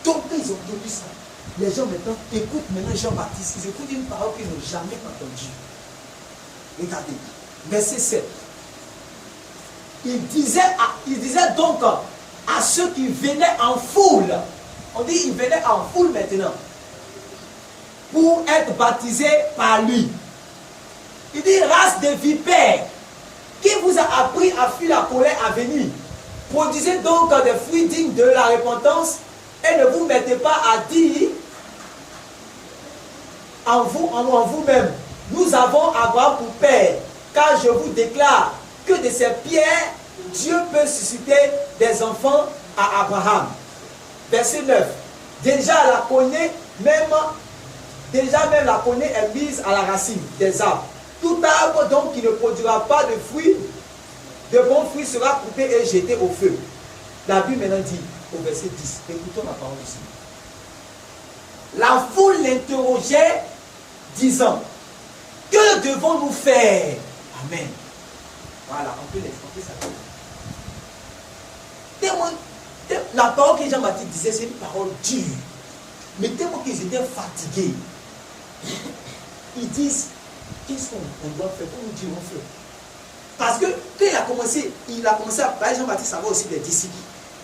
Donc quand ils ont entendu ça, les gens maintenant écoutent maintenant Jean-Baptiste. Ils écoutent une parole qu'ils n'ont jamais entendue. Regardez, verset 7. Il disait donc à ceux qui venaient en foule, on dit ils venaient en foule maintenant, pour être baptisés par lui. Il dit, race de vipères, qui vous a appris à fuir la colère à venir? Produisez donc des fruits dignes de la repentance et ne vous mettez pas à dire en vous-même, nous avons Abraham pour père, car je vous déclare que de ces pierres, Dieu peut susciter des enfants à Abraham. Verset 9. Déjà la cognée est mise à la racine des arbres. Tout arbre donc qui ne produira pas de fruits, de bons fruits sera coupé et jeté au feu. La Bible maintenant dit au verset 10, écoutons la parole ici. La foule l'interrogeait, disant, que devons-nous faire? Amen. Voilà, on peut s'appeler. La parole que Jean-Baptiste disait, c'est une parole dure. Mais tellement qu'ils étaient fatigués, ils disent, qu'est-ce qu'on doit faire? Comment Dieu on fait? Parce que quand il a commencé à parler, Jean-Baptiste avait aussi des disciples.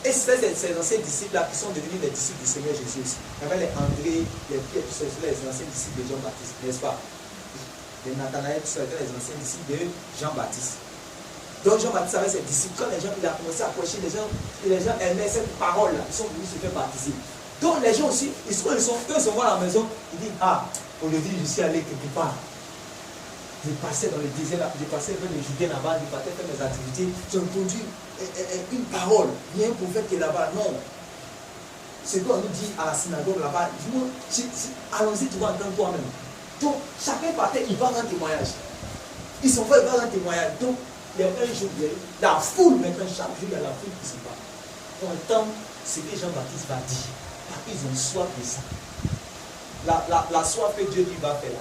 Et c'est ces anciens disciples-là qui sont devenus des disciples du Seigneur Jésus aussi. Il y avait les André, les Pierre, tout ça, les anciens disciples de Jean-Baptiste, n'est-ce pas? Les Nathanaël, tout ça, les anciens disciples de Jean-Baptiste. Donc Jean-Baptiste avait ses disciples. Quand il a commencé à prêcher, les gens aimaient cette parole-là. Ils sont venus se faire baptiser. Donc les gens aussi, ils sont à la maison, ils disent, aujourd'hui je suis allé quelque part. Je passais dans le désert, je passais vers le Jourdain là-bas, je partais faire mes activités. J'ai entendu une parole, rien pour faire que là-bas. Non. C'est quoi on nous dit à la synagogue là-bas, dis-moi, allons-y, tu vas entendre toi-même. Donc chacun partait, il va rendre témoignage. Ils sont faits, ils vont rendre témoignage. Donc il y a un jour, la foule maintenant, chaque jour, il y a la foule qui se bat. On entend ce que Jean-Baptiste va dire. Parce qu'ils ont soif de ça. La soif que Dieu lui va faire là.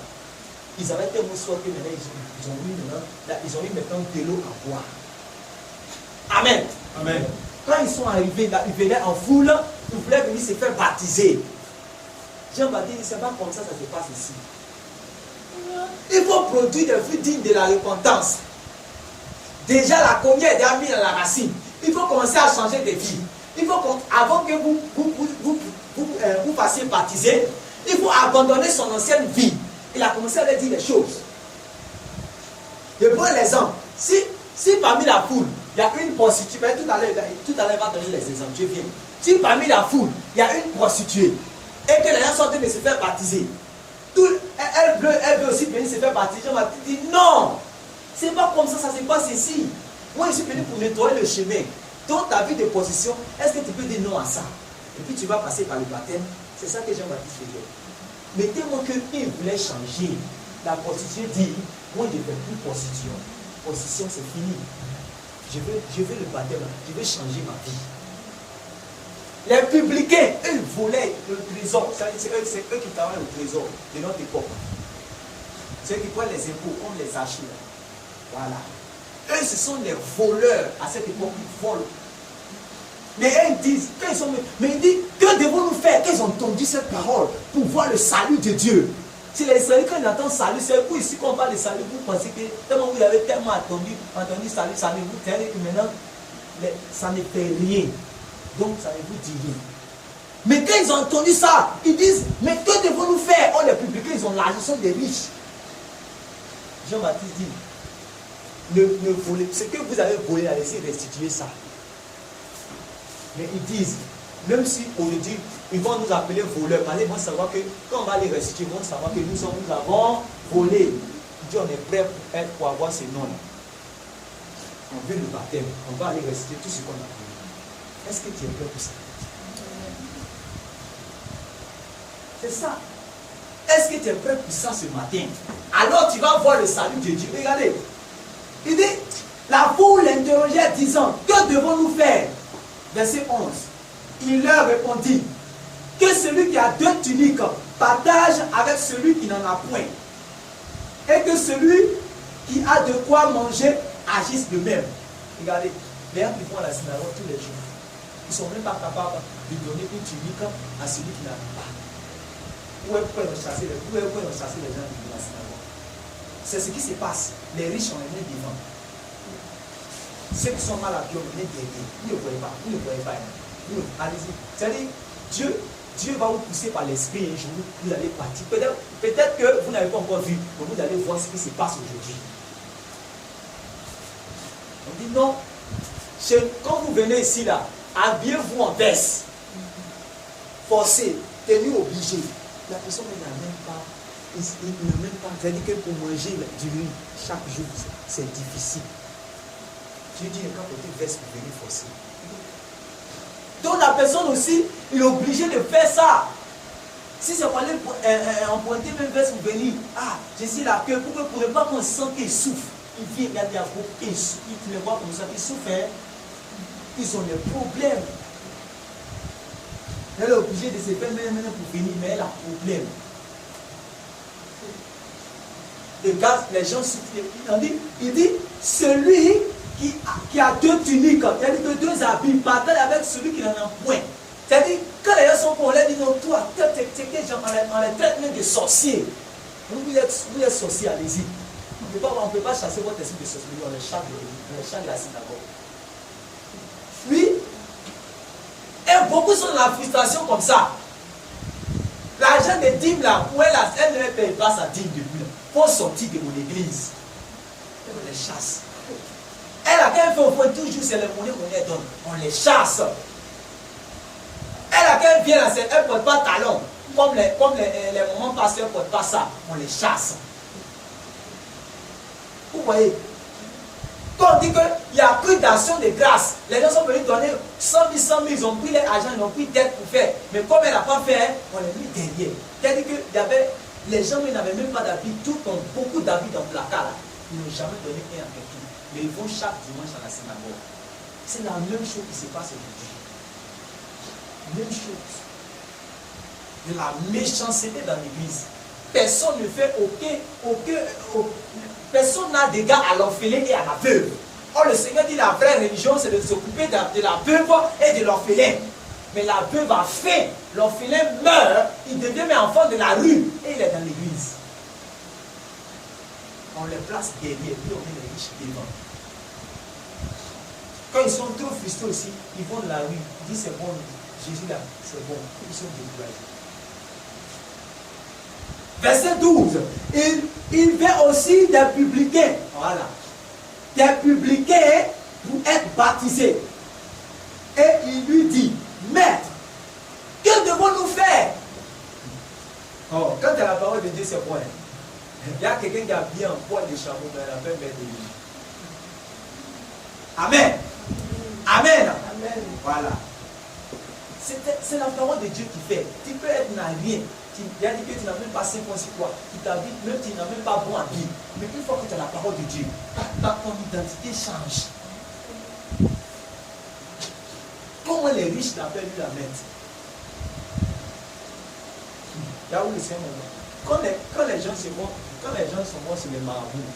Ils avaient tellement soif que maintenant ils ont mis maintenant de l'eau à boire. Amen. Amen. Quand ils sont arrivés là, ils venaient en foule, ils voulaient venir se faire baptiser. Jean-Baptiste, c'est pas comme ça se passe ici. Il faut produire des fruits dignes de la repentance. Déjà la cognée est déjà mise à la racine. Il faut commencer à changer de vie. Il faut avant que vous fassiez baptiser, il faut abandonner son ancienne vie. Il a commencé à leur dire les choses. Je prends l'exemple. Si parmi la foule, il y a une prostituée, tout à l'heure il va donner les exemples, je viens. Si parmi la foule, il y a une prostituée, et que les gens sont en train de se faire baptiser, elle veut aussi venir se faire baptiser. Jean-Baptiste dit non, c'est pas comme ça se passe ici. Moi, je suis venu pour nettoyer le chemin. Dans ta vie de position, est-ce que tu peux dire non à ça? Et puis tu vas passer par le baptême. C'est ça que Jean-Baptiste faisait. Mais tellement qu'il voulait changer, la prostituée dit, moi je ne veux plus prostitution. Prostitution, c'est fini. Je veux le baptême, je veux changer ma vie. Les publicains, eux, volaient le trésor. C'est eux qui travaillent le trésor de notre époque. Ceux qui prennent les impôts, comme les archives. Voilà. Eux, ce sont les voleurs à cette époque, ils volent. Mais ils disent, mais ils disent, que devons-nous faire? Qu'ils ont entendu cette parole pour voir le salut de Dieu. Si les Israélites, quand ils entendent salut, c'est vous ici qu'on parle de salut, vous pensez que tellement vous avez tellement entendu salut, ça ne vous fait que maintenant, ça ne fait rien. Donc, ça ne vous dit rien. Mais quand ils ont entendu ça, ils disent, mais que devons-nous faire? Oh, les publicains, ils ont l'argent, ils sont des riches. Jean-Baptiste dit, ne volez, ce que vous avez volé, laissez restituer ça. Mais ils disent, même si aujourd'hui, ils vont nous appeler voleurs, parce qu'ils vont savoir que quand on va les restituer, ils vont savoir que nous avons volé. Il dit, on est prêt pour avoir ce nom-là. On veut le baptême, on va aller restituer tout ce qu'on a volé. Est-ce que tu es prêt pour ça? C'est ça. Est-ce que tu es prêt pour ça ce matin? Alors tu vas voir le salut de Dieu. Regardez. Il dit, la foule l'interrogeait disant, que devons-nous faire? Verset 11. Il leur répondit, que celui qui a 2 tuniques partage avec celui qui n'en a point. Et que celui qui a de quoi manger agisse de même. Regardez, les gens qui vont à la synagogue tous les jours, ils ne sont même pas capables de donner une tunique à celui qui n'en a pas. Où est-ce qu'on chasser les gens de la synagogue? C'est ce qui se passe. Les riches ont les mains devant. Ceux qui sont mal habillés ont les mains derrière. Vous ne voyez pas. Vous ne voyez pas. Allez-y. C'est-à-dire, Dieu va vous pousser par l'esprit un jour, vous allez partir. Peut-être que vous n'avez pas encore vu, mais vous allez voir ce qui se passe aujourd'hui. On dit non. Quand vous venez ici, là, habillez-vous en veste. Forcé, tenue obligée. La personne n'a même pas. Il n'a même pas. C'est-à-dire que pour manger du riz chaque jour, c'est difficile. Dieu dit, quand vous êtes veste, vous venez forcer. Donc la personne aussi, il est obligé de faire ça. Si c'est pour aller emprunter même veste pour venir, je suis là, que vous ne pourrez pas qu'on sent qu'il souffre. Il vient regarder à vous, il les voit comme ça, il souffre. Ils ont des problèmes. Elle est obligée de se faire maintenant pour venir, mais elle a un problème. Les gens souffrent. Il dit, celui qui a 2 tuniques, c'est-à-dire que 2 habits, partage avec celui qui n'en a point. C'est-à-dire, quand les gens sont pour, on leur dit, non, toi, on les traite même de sorciers. Vous êtes sorciers, allez-y. On ne peut pas chasser votre esprit de sorcellerie, on les chasse de la synagogue. Oui. Et beaucoup sont dans la frustration comme ça. L'argent des dîmes là, où elle ne paye pas sa dîme depuis là. Il faut sortir de mon église. On les chasse. Elle a quand elle fait au point toujours, c'est les monnaies qu'on les donne. On les chasse. Elle a quand elle vient là, elle ne porte pas talon. Comme les moments pasteurs ne portent pas ça. On les chasse. Vous voyez? Quand on dit qu'il y a plus d'action de grâce, les gens sont venus donner 100 000, ils ont pris leur argent, ils ont pris dette pour faire. Mais comme elle n'a pas fait, on les mis derrière. C'est-à-dire que les gens n'avaient même pas d'habits, tout ont beaucoup d'habits dans le placard. Ils n'ont jamais donné un à quelqu'un. Mais ils vont chaque dimanche à la synagogue. C'est la même chose qui se passe aujourd'hui. Même chose. De la méchanceté dans l'église. Personne ne fait personne n'a d'égard à l'orphelin et à la veuve. Or, le Seigneur dit la vraie religion, c'est de s'occuper de la veuve et de l'orphelin. Mais la veuve a faim, l'orphelin meurt, il devient enfant de la rue et il est dans l'église. On les place derrière, puis on met les riches devant. Quand ils sont trop frustrés aussi, ils vont de la rue, ils disent c'est bon, Jésus là, c'est bon, ils sont découragés. Verset 12. Il veut aussi des publicains. Voilà. Des publicains pour être baptisés. Et il lui dit, Maître, que devons-nous faire? Oh, quand la parole de Dieu, c'est quoi? Il y a quelqu'un qui a bien un poil de chameau, mais elle a fait mettre de lui. Amen. Amen. Amen. Voilà. C'est la parole de Dieu qui fait. Tu peux être n'a rien. Il a dit que tu n'as même pas 5 ans, c'est quoi? Tu t'habilles, même tu n'as même pas bon habit. Mais une fois que tu as la parole de Dieu, ton identité change. Comment les riches l'appellent lui la mettre? Là où le Seigneur quand les gens sont morts sur les marabouts,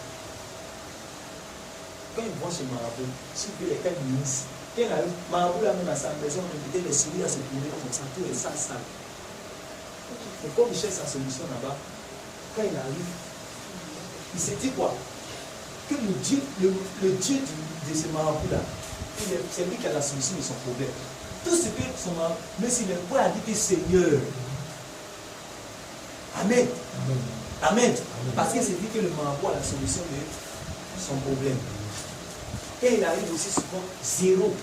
quand ils vont chez marabout, s'il fait les 4 ministres, quand il arrive, marabout là même à sa maison, on mettait les souris à se tourner comme ça, tout est sale. Et comme il cherche sa solution là-bas, quand il arrive, il se dit quoi? Que le Dieu de ce marabout-là, c'est lui qui a la solution de son problème. Tout ce que son marabout, mais s'il est prêt à dire que Seigneur, Amen. Amen. Parce que c'est dit que le marabout a la solution de son problème. Et il arrive aussi souvent 0.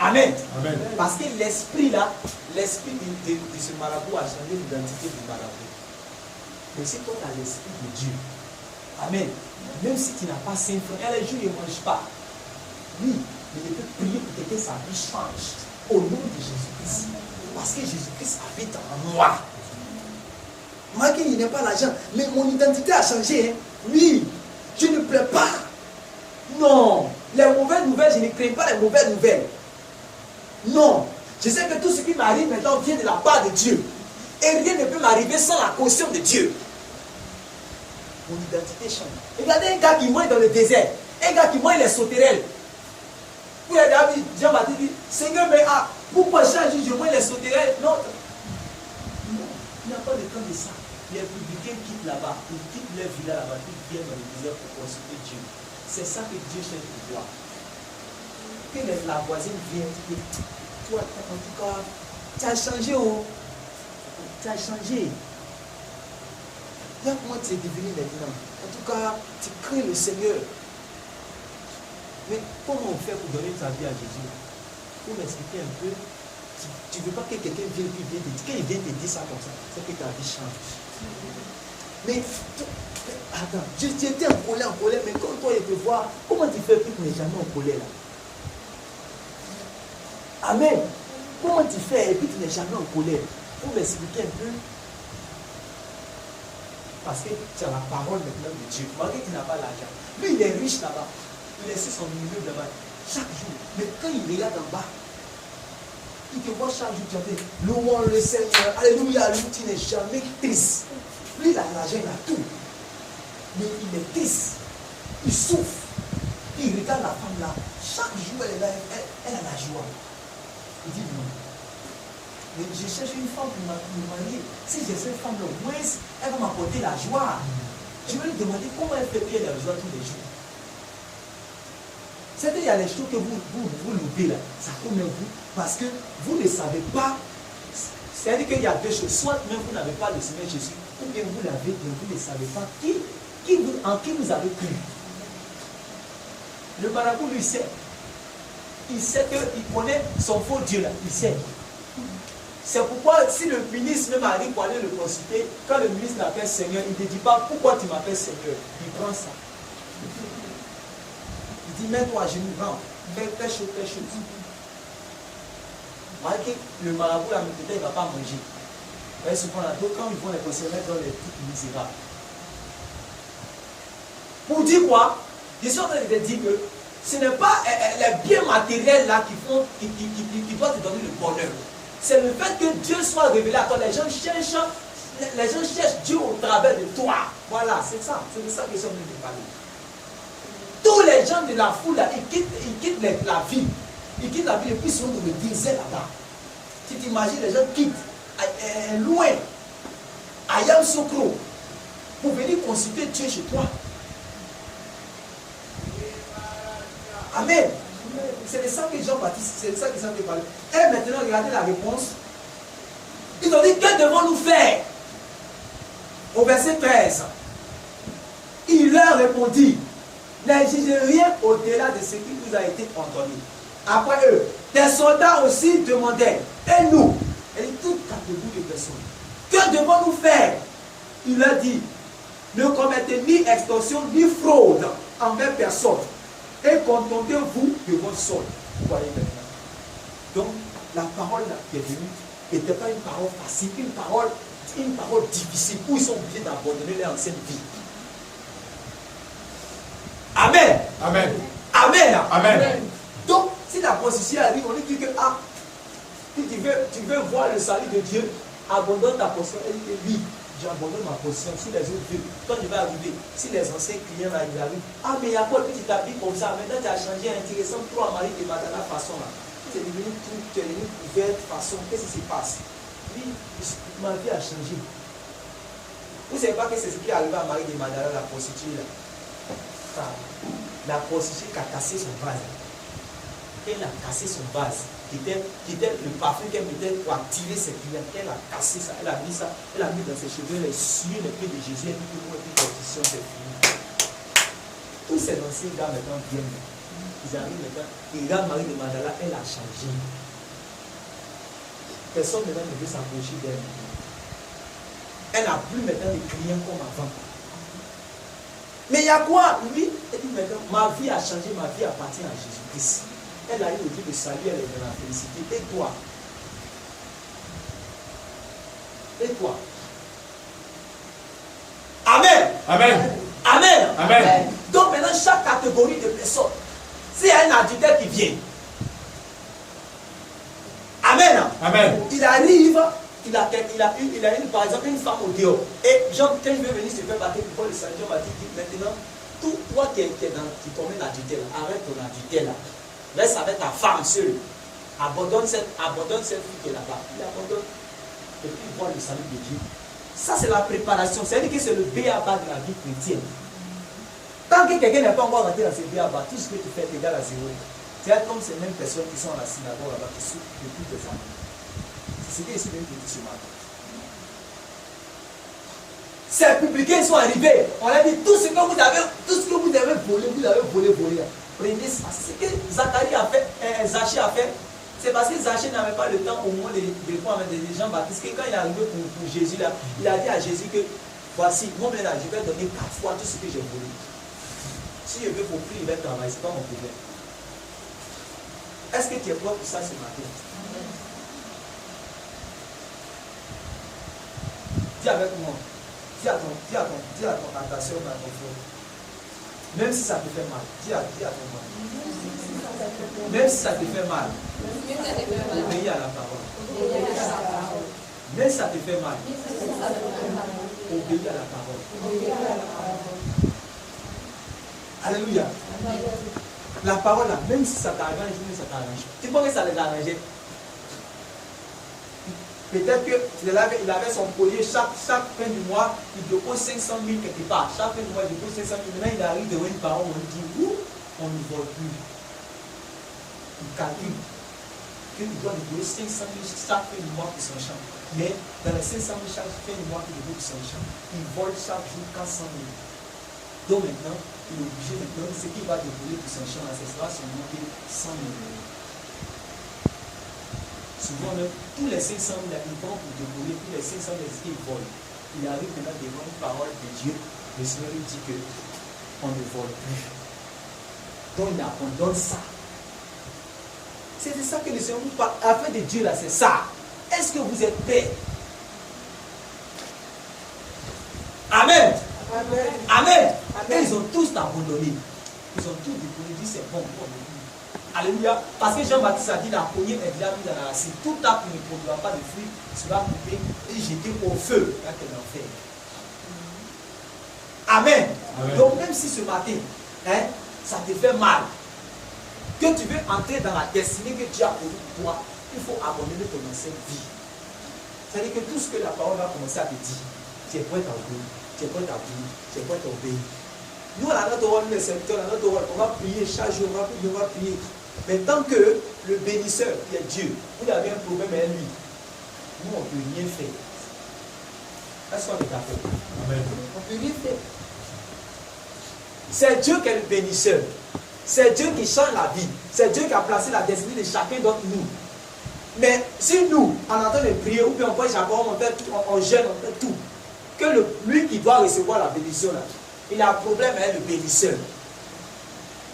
Amen. Amen. Parce que l'esprit là, l'esprit de ce marabout a changé l'identité du marabout. Mais si toi tu as l'esprit de Dieu, Amen. Même si tu n'as pas 5 francs, et les jours il ne mange pas. Oui, mais il peut prier pour que sa vie change. Au nom de Jésus-Christ. Parce que Jésus-Christ habite en moi. Moi qui n'ai pas l'argent, mais mon identité a changé. Hein. Oui, je ne plais pas. Non, les mauvaises nouvelles, je ne crains pas les mauvaises nouvelles. Non, je sais que tout ce qui m'arrive maintenant vient de la part de Dieu. Et rien ne peut m'arriver sans la caution de Dieu. Mon identité change. Regardez un gars qui mange dans le désert. Un gars qui mange les sauterelles. Vous avez dit, Jean-Baptiste dit, Seigneur, mais pourquoi changer, je mange les sauterelles? Non, il n'y a pas de temps de ça. Les publicains quittent là-bas, ils quittent leur villa là-bas, ils viennent dans le désert pour consulter Dieu. C'est ça que Dieu cherche pour toi. Que la voisine vienne dire, toi, en tout cas, tu as changé, oh. Tu as changé. Regarde comment tu es devenu maintenant. En tout cas, tu crains le Seigneur. Mais comment on fait pour donner ta vie à Jésus? Pour m'expliquer un peu. Tu ne veux pas que quelqu'un vienne te dire, quand il vient te dire ça comme ça, c'est que ta vie change. Mais attends, tu étais en colère, mais quand toi il te voit, comment tu fais pour que tu n'es jamais en colère là? Amen. Comment tu fais et puis tu n'es jamais en colère? Pour m'expliquer un peu. Parce que tu as la parole maintenant de Dieu. Malgré que tu n'as pas l'argent. Lui, il est riche là-bas. Il laisse son immeuble là-bas. Chaque jour. Mais quand il regarde en bas, il te voit chaque jour, tu as dit, louons le Seigneur. Alléluia, lui, tu n'es jamais triste. Lui, il a l'argent, il a tout. Mais il est triste. Il souffre. Il regarde la femme là. Chaque jour, elle est là, elle a la joie. Il dit non. Mais je cherche une femme pour me marier. Si j'ai cette femme-là, au moins, elle va m'apporter la joie. Je vais lui demander comment elle fait payer la joie tous les jours. C'est qu'il y a les choses que vous loupez là. Ça tombe même vous. Parce que vous ne savez pas. C'est-à-dire qu'il y a deux choses. Soit même vous n'avez pas le Seigneur Jésus, ou bien vous l'avez, mais vous ne savez pas en qui vous avez cru. Le marabout lui sait. Il sait qu'il connaît son faux Dieu là. Il sait. C'est pourquoi si le ministre même arrive pour aller le consulter, quand le ministre l'appelle Seigneur, il ne te dit pas pourquoi tu m'appelles Seigneur. Il prend ça. Il dit mets-toi à genoux, va, fais chaud, fais chaud. Malgré le marabout là, peut-être il ne va pas manger. Et souvent là, quand ils vont les conserver dans les trucs misérables. Pour dire quoi? Je suis en train de te dire que ce n'est pas les biens matériels là qui doivent te donner le bonheur. C'est le fait que Dieu soit révélé à toi. Les gens cherchent Dieu au travers de toi. Voilà, c'est ça. C'est de ça que je suis en train de parler. Tous les gens de la foule là, ils quittent la ville. Ils quittent la ville et puis ils sont dans le désert là-bas. Tu t'imagines, les gens quittent loin, à Yamoussoukro, pour venir consulter Dieu chez toi. Amen. C'est de ça que Jean-Baptiste, c'est de ça qu'ils ont parlé. Et maintenant, regardez la réponse. Ils ont dit, que devons-nous faire? Au verset 13. Il leur répondit, n'exigez rien au-delà de ce qui vous a été ordonné. Après eux, des soldats aussi demandaient, et nous, et toute catégorie de personnes, que Que devons-nous faire? Il leur dit, ne commettez ni extorsion ni fraude envers personne et contentez-vous de votre sol. Vous voyez maintenant. Donc, la parole là, qui est venue n'était pas une parole facile, une parole difficile où ils sont obligés d'abandonner leur ancienne vie. Amen. Amen. Amen. Amen. Donc, si la position arrive, on lui dit que si tu veux voir le salut de Dieu, abandonne ta position. Elle dit que oui, j'abandonne ma position. Si les autres veulent, quand je vais arriver, si les anciens clients là, ils arrivent, mais il y a quoi que tu t'habilles comme ça, maintenant tu as changé intéressant, toi, Marie de Madonna façon là. Tu es devenu tout, tu es devenu couverte façon, qu'est-ce qui se passe? Oui, ma vie a changé. Vous ne savez pas que c'est ce qui est arrivé à Marie de Madonna, la prostituée là. La prostituée qui a cassé son vase. Elle a cassé son vase. Qui était le parfum qu'elle mettait pour attirer ses clients. Elle a cassé ça, elle a mis ça, elle a mis dans ses cheveux, elle a suivi les pieds de Jésus, et puis pour une compétition, c'est fini. Tous ces anciens gars maintenant viennent. Ils arrivent maintenant. Et regarde Marie de Magdala, elle a changé. Personne maintenant ne veut s'approcher d'elle. Elle n'a plus maintenant de clients comme avant. Mais il y a quoi? Oui, et puis maintenant, ma vie a changé, ma vie appartient à Jésus-Christ. Elle a eu le Dieu de salut, elle est dans la félicité. Et toi? Et toi? Amen. Amen. Amen. Amen. Donc maintenant, chaque catégorie de personnes, s'il y a un adultère qui vient, Amen. Amen. Il arrive, il a une, par exemple, une femme au dehors. Et Jean, quand il veut venir se faire baptiser pour le Seigneur, va dire maintenant, tout toi qui commets l'adultère, arrête ton adultère là. Laisse avec ta femme seule. Abandonne cette fille qui est là-bas. Il abandonne. Et puis il voit le salut de Dieu. Ça, c'est la préparation. C'est-à-dire que c'est le B.A.B.A. de la vie chrétienne. Tant que quelqu'un n'est pas encore rentré dans ce B.A.B.A., tout ce que tu fais est égal à zéro. C'est comme ces mêmes personnes qui sont à la synagogue là-bas, qui souffrent depuis des années. C'est ce que je suis venu te dire ce matin. Ces publicains sont arrivés. On a dit tout ce que vous avez volé, vous l'avez volé. Prenez ça. C'est ce que Zacharie a fait, Zachée a fait. C'est parce que Zachée n'avait pas le temps au moins de prendre des gens baptisés. Quand il est arrivé pour Jésus, là, il a dit à Jésus que voici, moi là, je vais donner 4 fois tout ce que j'ai volé. Si je veux pour prier, il va travailler, ce n'est pas mon problème. Est-ce que tu es prêt pour ça ce matin? Dis avec moi. Dis à ton attention, à ton frère. Même si ça te fait mal, dis à ton mal. Même si ça te fait mal, obéis à la parole. Même si ça te fait mal, obéis à la parole. Alléluia. La parole là, même si ça t'arrange, ça t'arrange. Tu crois que ça les arrangeait? Peut-être qu'il avait son collier, chaque fin du mois, il dépose 500 000 quelque part. Chaque fin du mois, il dépose 500 000. Maintenant, il arrive devant une parole, on dit, où on ne vole plus. Il calcule qu'il doit déposer 500 000 chaque fin du mois pour son champ. Mais dans les 500 000 chaque fin du mois qu'il dépose pour son champ, il vole chaque jour 400 000. Donc maintenant, il est obligé maintenant, ce qu'il va déposer pour son champ, ce sera seulement 100 000 €. Souvent même, tous les 500 000 ils vont pour dévoiler, tous les 500 000 qu'ils volent. Il arrive maintenant devant une parole de Dieu. Le Seigneur lui dit qu'on ne vole plus. Donc il abandonne ça. C'est de ça que le Seigneur nous parle. Afin de Dieu là, c'est ça. Est-ce que vous êtes prêts? Amen. Amen. Amen. Amen. Ils ont tous abandonné. Ils ont tout déposé. Ils disent c'est bon. Alléluia. Parce que Jean-Baptiste a dit la poignée est déjà mise dans la racine. Tout arbre qui ne produira pas de fruits sera coupé et jeté au feu. Là qu'elle en fait. Amen. Amen. Donc même si ce matin, ça te fait mal, que tu veux entrer dans la destinée que Dieu a pour toi, il faut abandonner ton ancienne vie. C'est-à-dire que tout ce que la parole va commencer à te dire, tu es prêt à obéir, tu es prêt à obéir, tu es prêt à obéir. Nous, à notre rôle, les serviteurs, à notre rôle, on va prier chaque jour, on va prier. Mais tant que le bénisseur, qui est Dieu, vous avez un problème avec lui, nous, on ne peut rien faire. Est-ce qu'on est d'accord? Amen. On ne peut rien faire. C'est Dieu qui est le bénisseur. C'est Dieu qui change la vie. C'est Dieu qui a placé la destinée de chacun d'entre nous. Mais si nous, on est en train de prier, ou bien on prie Jacob, on fait tout, on gêne, on fait tout, que lui qui doit recevoir la bénédiction, là, il a un problème avec le bénisseur.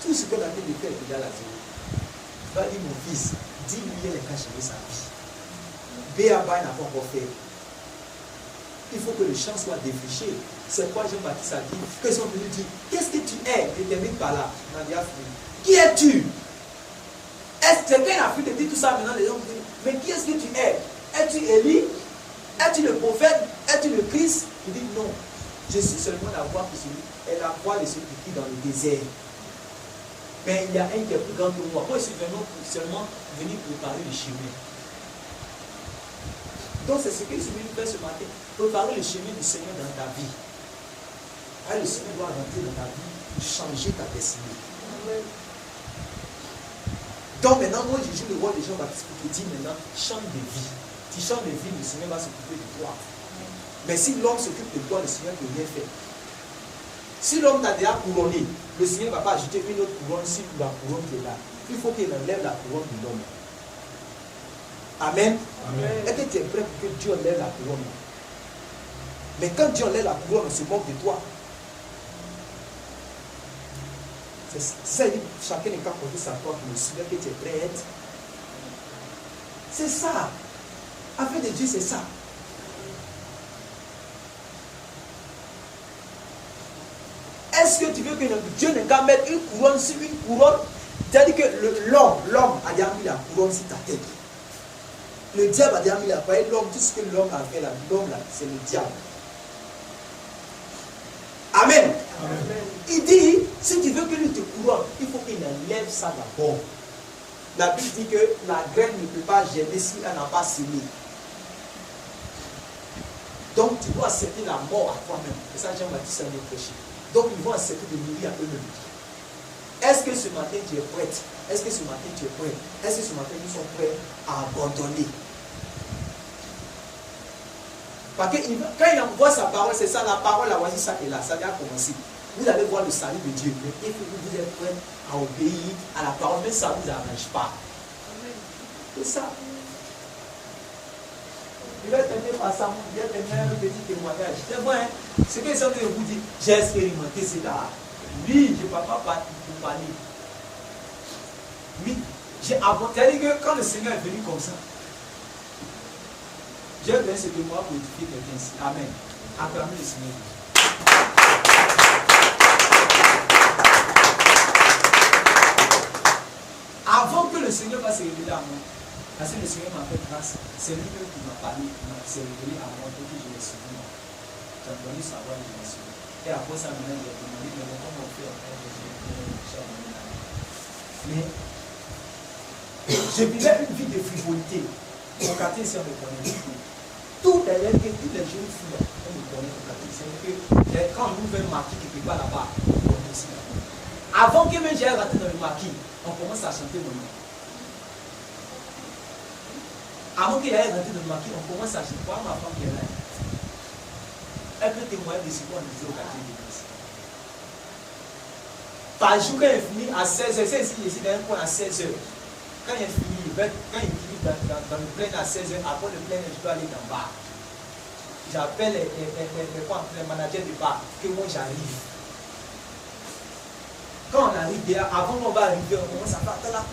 Tout ce qu'on a fait de faire est déjà là. Tu vas dire, mon fils, 10 millions de cas changer sa vie. Béaba n'a pas encore fait. Il faut que le champ soit défriché. C'est quoi Jean-Baptiste a dit? Que sont venus dire, qu'est-ce que tu es? Il termine par là. Qui es-tu? Est-ce que quelqu'un a pu te dire tout ça maintenant? Les gens disent, mais qui est-ce que tu es? Es-tu Élie? Es-tu le prophète? Es-tu le Christ? Il dit non. Je suis seulement la voix qui celui, et la voix de celui qui crie dans le désert. Mais il y a un qui est plus grand que moi. Moi, je suis seulement venu préparer le chemin. Donc, c'est ce que je suis venu faire ce matin. Préparer le chemin du Seigneur dans ta vie. Le Seigneur doit rentrer dans ta vie pour changer ta destinée. Donc, maintenant, moi, je joue le rôle de Jean-Baptiste pour te dire maintenant, change de vie. Tu changes de vie, le Seigneur va s'occuper de toi. Mais si l'homme s'occupe de toi, le Seigneur ne peut rien faire. Si l'homme t'a déjà couronné, le Seigneur ne va pas ajouter une autre couronne si la couronne qui est là. Il faut qu'il enlève la couronne de l'homme. Amen. Est-ce que tu es prêt pour que Dieu enlève la couronne? Mais quand Dieu enlève la couronne, on se moque de toi. C'est ça, chacun n'est qu'à porter sa croix pour le Seigneur que tu es prêt à être. C'est ça. Afin de Dieu, c'est ça. Est-ce que tu veux que Dieu ne qu'à mettre une couronne sur une couronne? C'est-à-dire que l'homme a déjà mis la couronne sur ta tête. Le diable a déjà mis la couronne. L'homme, tout ce que l'homme a fait là, l'homme là, c'est le diable. Amen. Amen. Il dit, si tu veux que lui te couronne, il faut qu'il enlève ça d'abord. La Bible dit que la graine ne peut pas germer si elle n'a pas semé. Donc tu dois accepter la mort à toi-même. Et ça, Jean-Baptiste a prêché. Donc ils vont accepter de mourir à eux-mêmes. Est-ce que ce matin tu es prête? Est-ce que ce matin tu es prêt? Est-ce que ce matin nous sommes prêts à abandonner? Parce que quand il envoie sa parole, c'est ça, la parole, la voici, ça est là, ça vient commencer. Vous allez voir le salut de Dieu. Mais il faut que vous êtes prêts à obéir à la parole, mais ça ne vous arrange pas. C'est ça. Je vais terminer par ça, je vais terminer un petit témoignage. C'est vrai, hein? Ce que je vous dis, j'ai expérimenté cela. Oui, je ne peux pas parler. Oui, j'ai abandonné. C'est-à-dire que quand le Seigneur est venu comme ça, j'ai donné ce témoignage pour édifier quelqu'un ici. Amen. Acclamez le Seigneur. Avant que le Seigneur va se révéler à moi, parce que le Seigneur m'a fait grâce, c'est lui qui m'a parlé, qui s'est révélé à moi, pour que je l'ai suivi. J'ai entendu sa voix et je l'ai suivi. Et après ça, maintenant, il a demandé, mais comment on fait en fait de mais je vivais une vie de frivolité. Mon quartier ici, on me connaît. Tout derrière que toutes les jeunes filles, on me connaît au quartier. C'est que quand on ouvre un maquis quelque part là-bas, on connaît aussi là-bas. Avant que même j'aille rentrer dans le maquis, on commence à chanter mon nom. Avant qu'il aille rentrer dans le maquis, on commence à chanter. Quoi, ma femme qui est là? Elle peut témoigner de ce qu'on disait au quartier de l'église. Par jour, quand il finit à 16h, c'est ici dans un point à 16h. Quand il finit, quand il finit dans le plein à 16h, après le plein, je dois aller dans le bar. J'appelle les managers du bar, que moi j'arrive. Quand on arrive derrière, avant qu'on va arriver, on commence à partir là.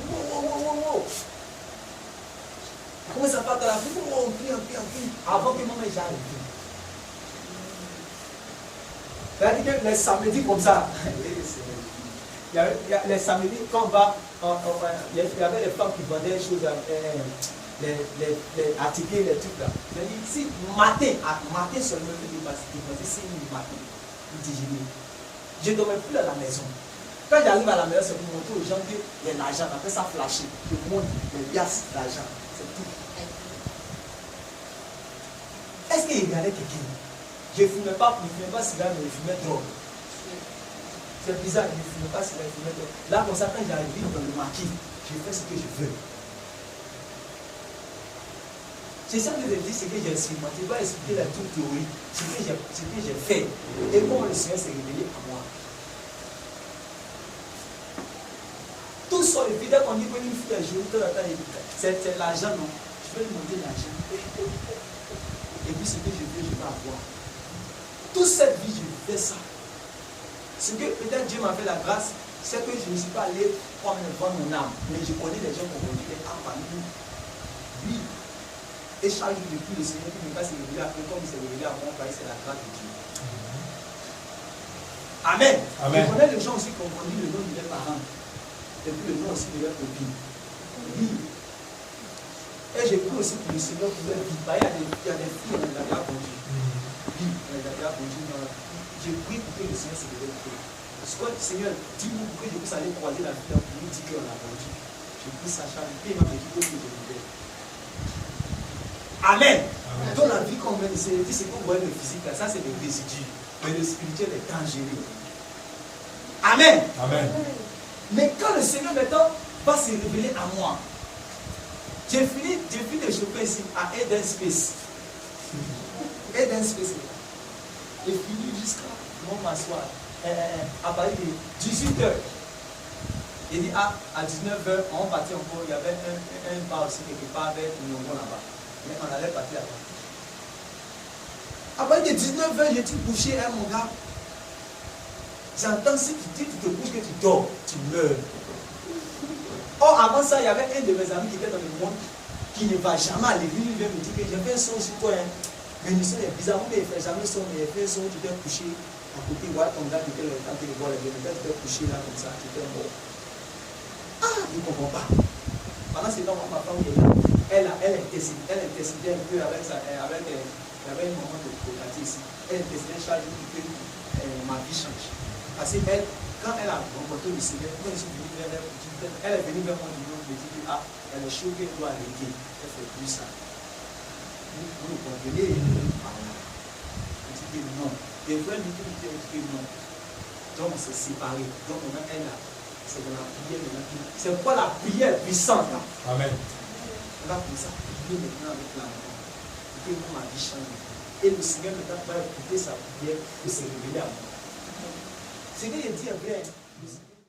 On commence à partir là. On prie. Avant que moi j'arrive. C'est-à-dire que les samedis comme ça, il y a les samedis, quand on va, il y avait les femmes qui vendaient des choses, les articles, les trucs là. C'est-à-dire, si matin seulement, il faisait 6 000 du matin, il déjeuner. Je ne dormais plus à la maison. Quand j'arrive à la maison, c'est pour montrer aux gens que il y a l'argent, après ça flasher, je montre les pièces d'argent, c'est tout. Est-ce qu'il y avait quelqu'un? Je ne fumais pas cigare, mais je fumais drogue. C'est bizarre, je ne fumais pas cigare, je fumais drogue. Là, comme ça, quand j'arrive dans le maquis, je fais ce que je veux. C'est ça que je dis, ce que j'ai expérimenté. Je vais expliquer la toute théorie, ce que j'ai fait. Et comment le Seigneur s'est révélé à moi. Tout ça, le fidèle qu'on dit que une fille a joué, c'est l'argent, non. vais demander l'argent. Et puis ce que je veux, je vais avoir. Toute cette vie, je fais ça. Ce que peut-être Dieu m'a fait la grâce, c'est que je ne suis pas allé prendre mon âme. Mais je connais des gens qui ont conduit des âmes parmi nous. Oui. Et chaque jour depuis le Seigneur qui ne va pas se révéler à eux comme il s'est révélé à mon pays, c'est la grâce de Dieu. Amen. Amen. Je connais des gens aussi qui ont conduit le nom de leurs parents. Et puis le nom aussi de leurs copines. Oui. Et j'ai cru aussi que le Seigneur pouvait vivre. Il y a des filles, on les a déjà conduites. Oui, on les a déjà conduites. J'ai pris pour que le Seigneur se révèle. Parce que le Seigneur, dis-moi pour que je puisse aller croiser la vie pour lui dire qu'on a conduit. J'ai pris sa charge. Et il m'a dit que je révèle. Amen. Amen. Dans la vie qu'on mène, c'est que vous voyez le physique là, ça c'est le résidu. Mais le spirituel est dangereux. Amen. Amen. Mais quand le Seigneur maintenant va se révéler à moi, j'ai fini de choper ici à Eden Space. Eden Space. J'ai fini jusqu'à m'asseoir. À partir de 18h. Il dit à 19h, on partit encore. Il y avait un bar aussi quelque part avec une maison là-bas. Mais on allait partir là-bas. À partir de 19h, j'ai dit coucher mon gars. J'entends si tu te couches que tu dors, tu meurs. Or, avant ça, il y avait un de mes amis qui était dans le monde qui ne va jamais à l'église. Il vient me dire que j'ai fait un son sur toi. Mais le son est bizarre. Il ne fait jamais son, mais il fait un son, tu t'es couché à côté. Voilà ton gars qui était en train de voir les gars. Tu t'es couché là comme ça, tu t'es mort. Ah, il ne comprend pas. Pendant ce temps, ma femme est là. Elle intercédait un peu avec ça. Il y avait un moment de côté ici. Elle intercédait chaque jour pour que ma vie change. Parce qu'elle, quand elle a rencontré le Seigneur, quand je suis venu vers elle, elle est venue vers moi du nom, elle me dit ah, elle est choquée, elle doit arrêter. Elle fait plus ça. Vous comprenez? Elle dit que non. Et vous lui dit que non. Donc on s'est séparés. Donc maintenant, elle a. C'est de la prière maintenant. C'est quoi la prière puissante? Amen. On va prier ça. Prier maintenant avec l'amour. Pour que ma vie change. Et le Seigneur maintenant va écouter sa prière et se révéler à moi. C'est que je dis vrai.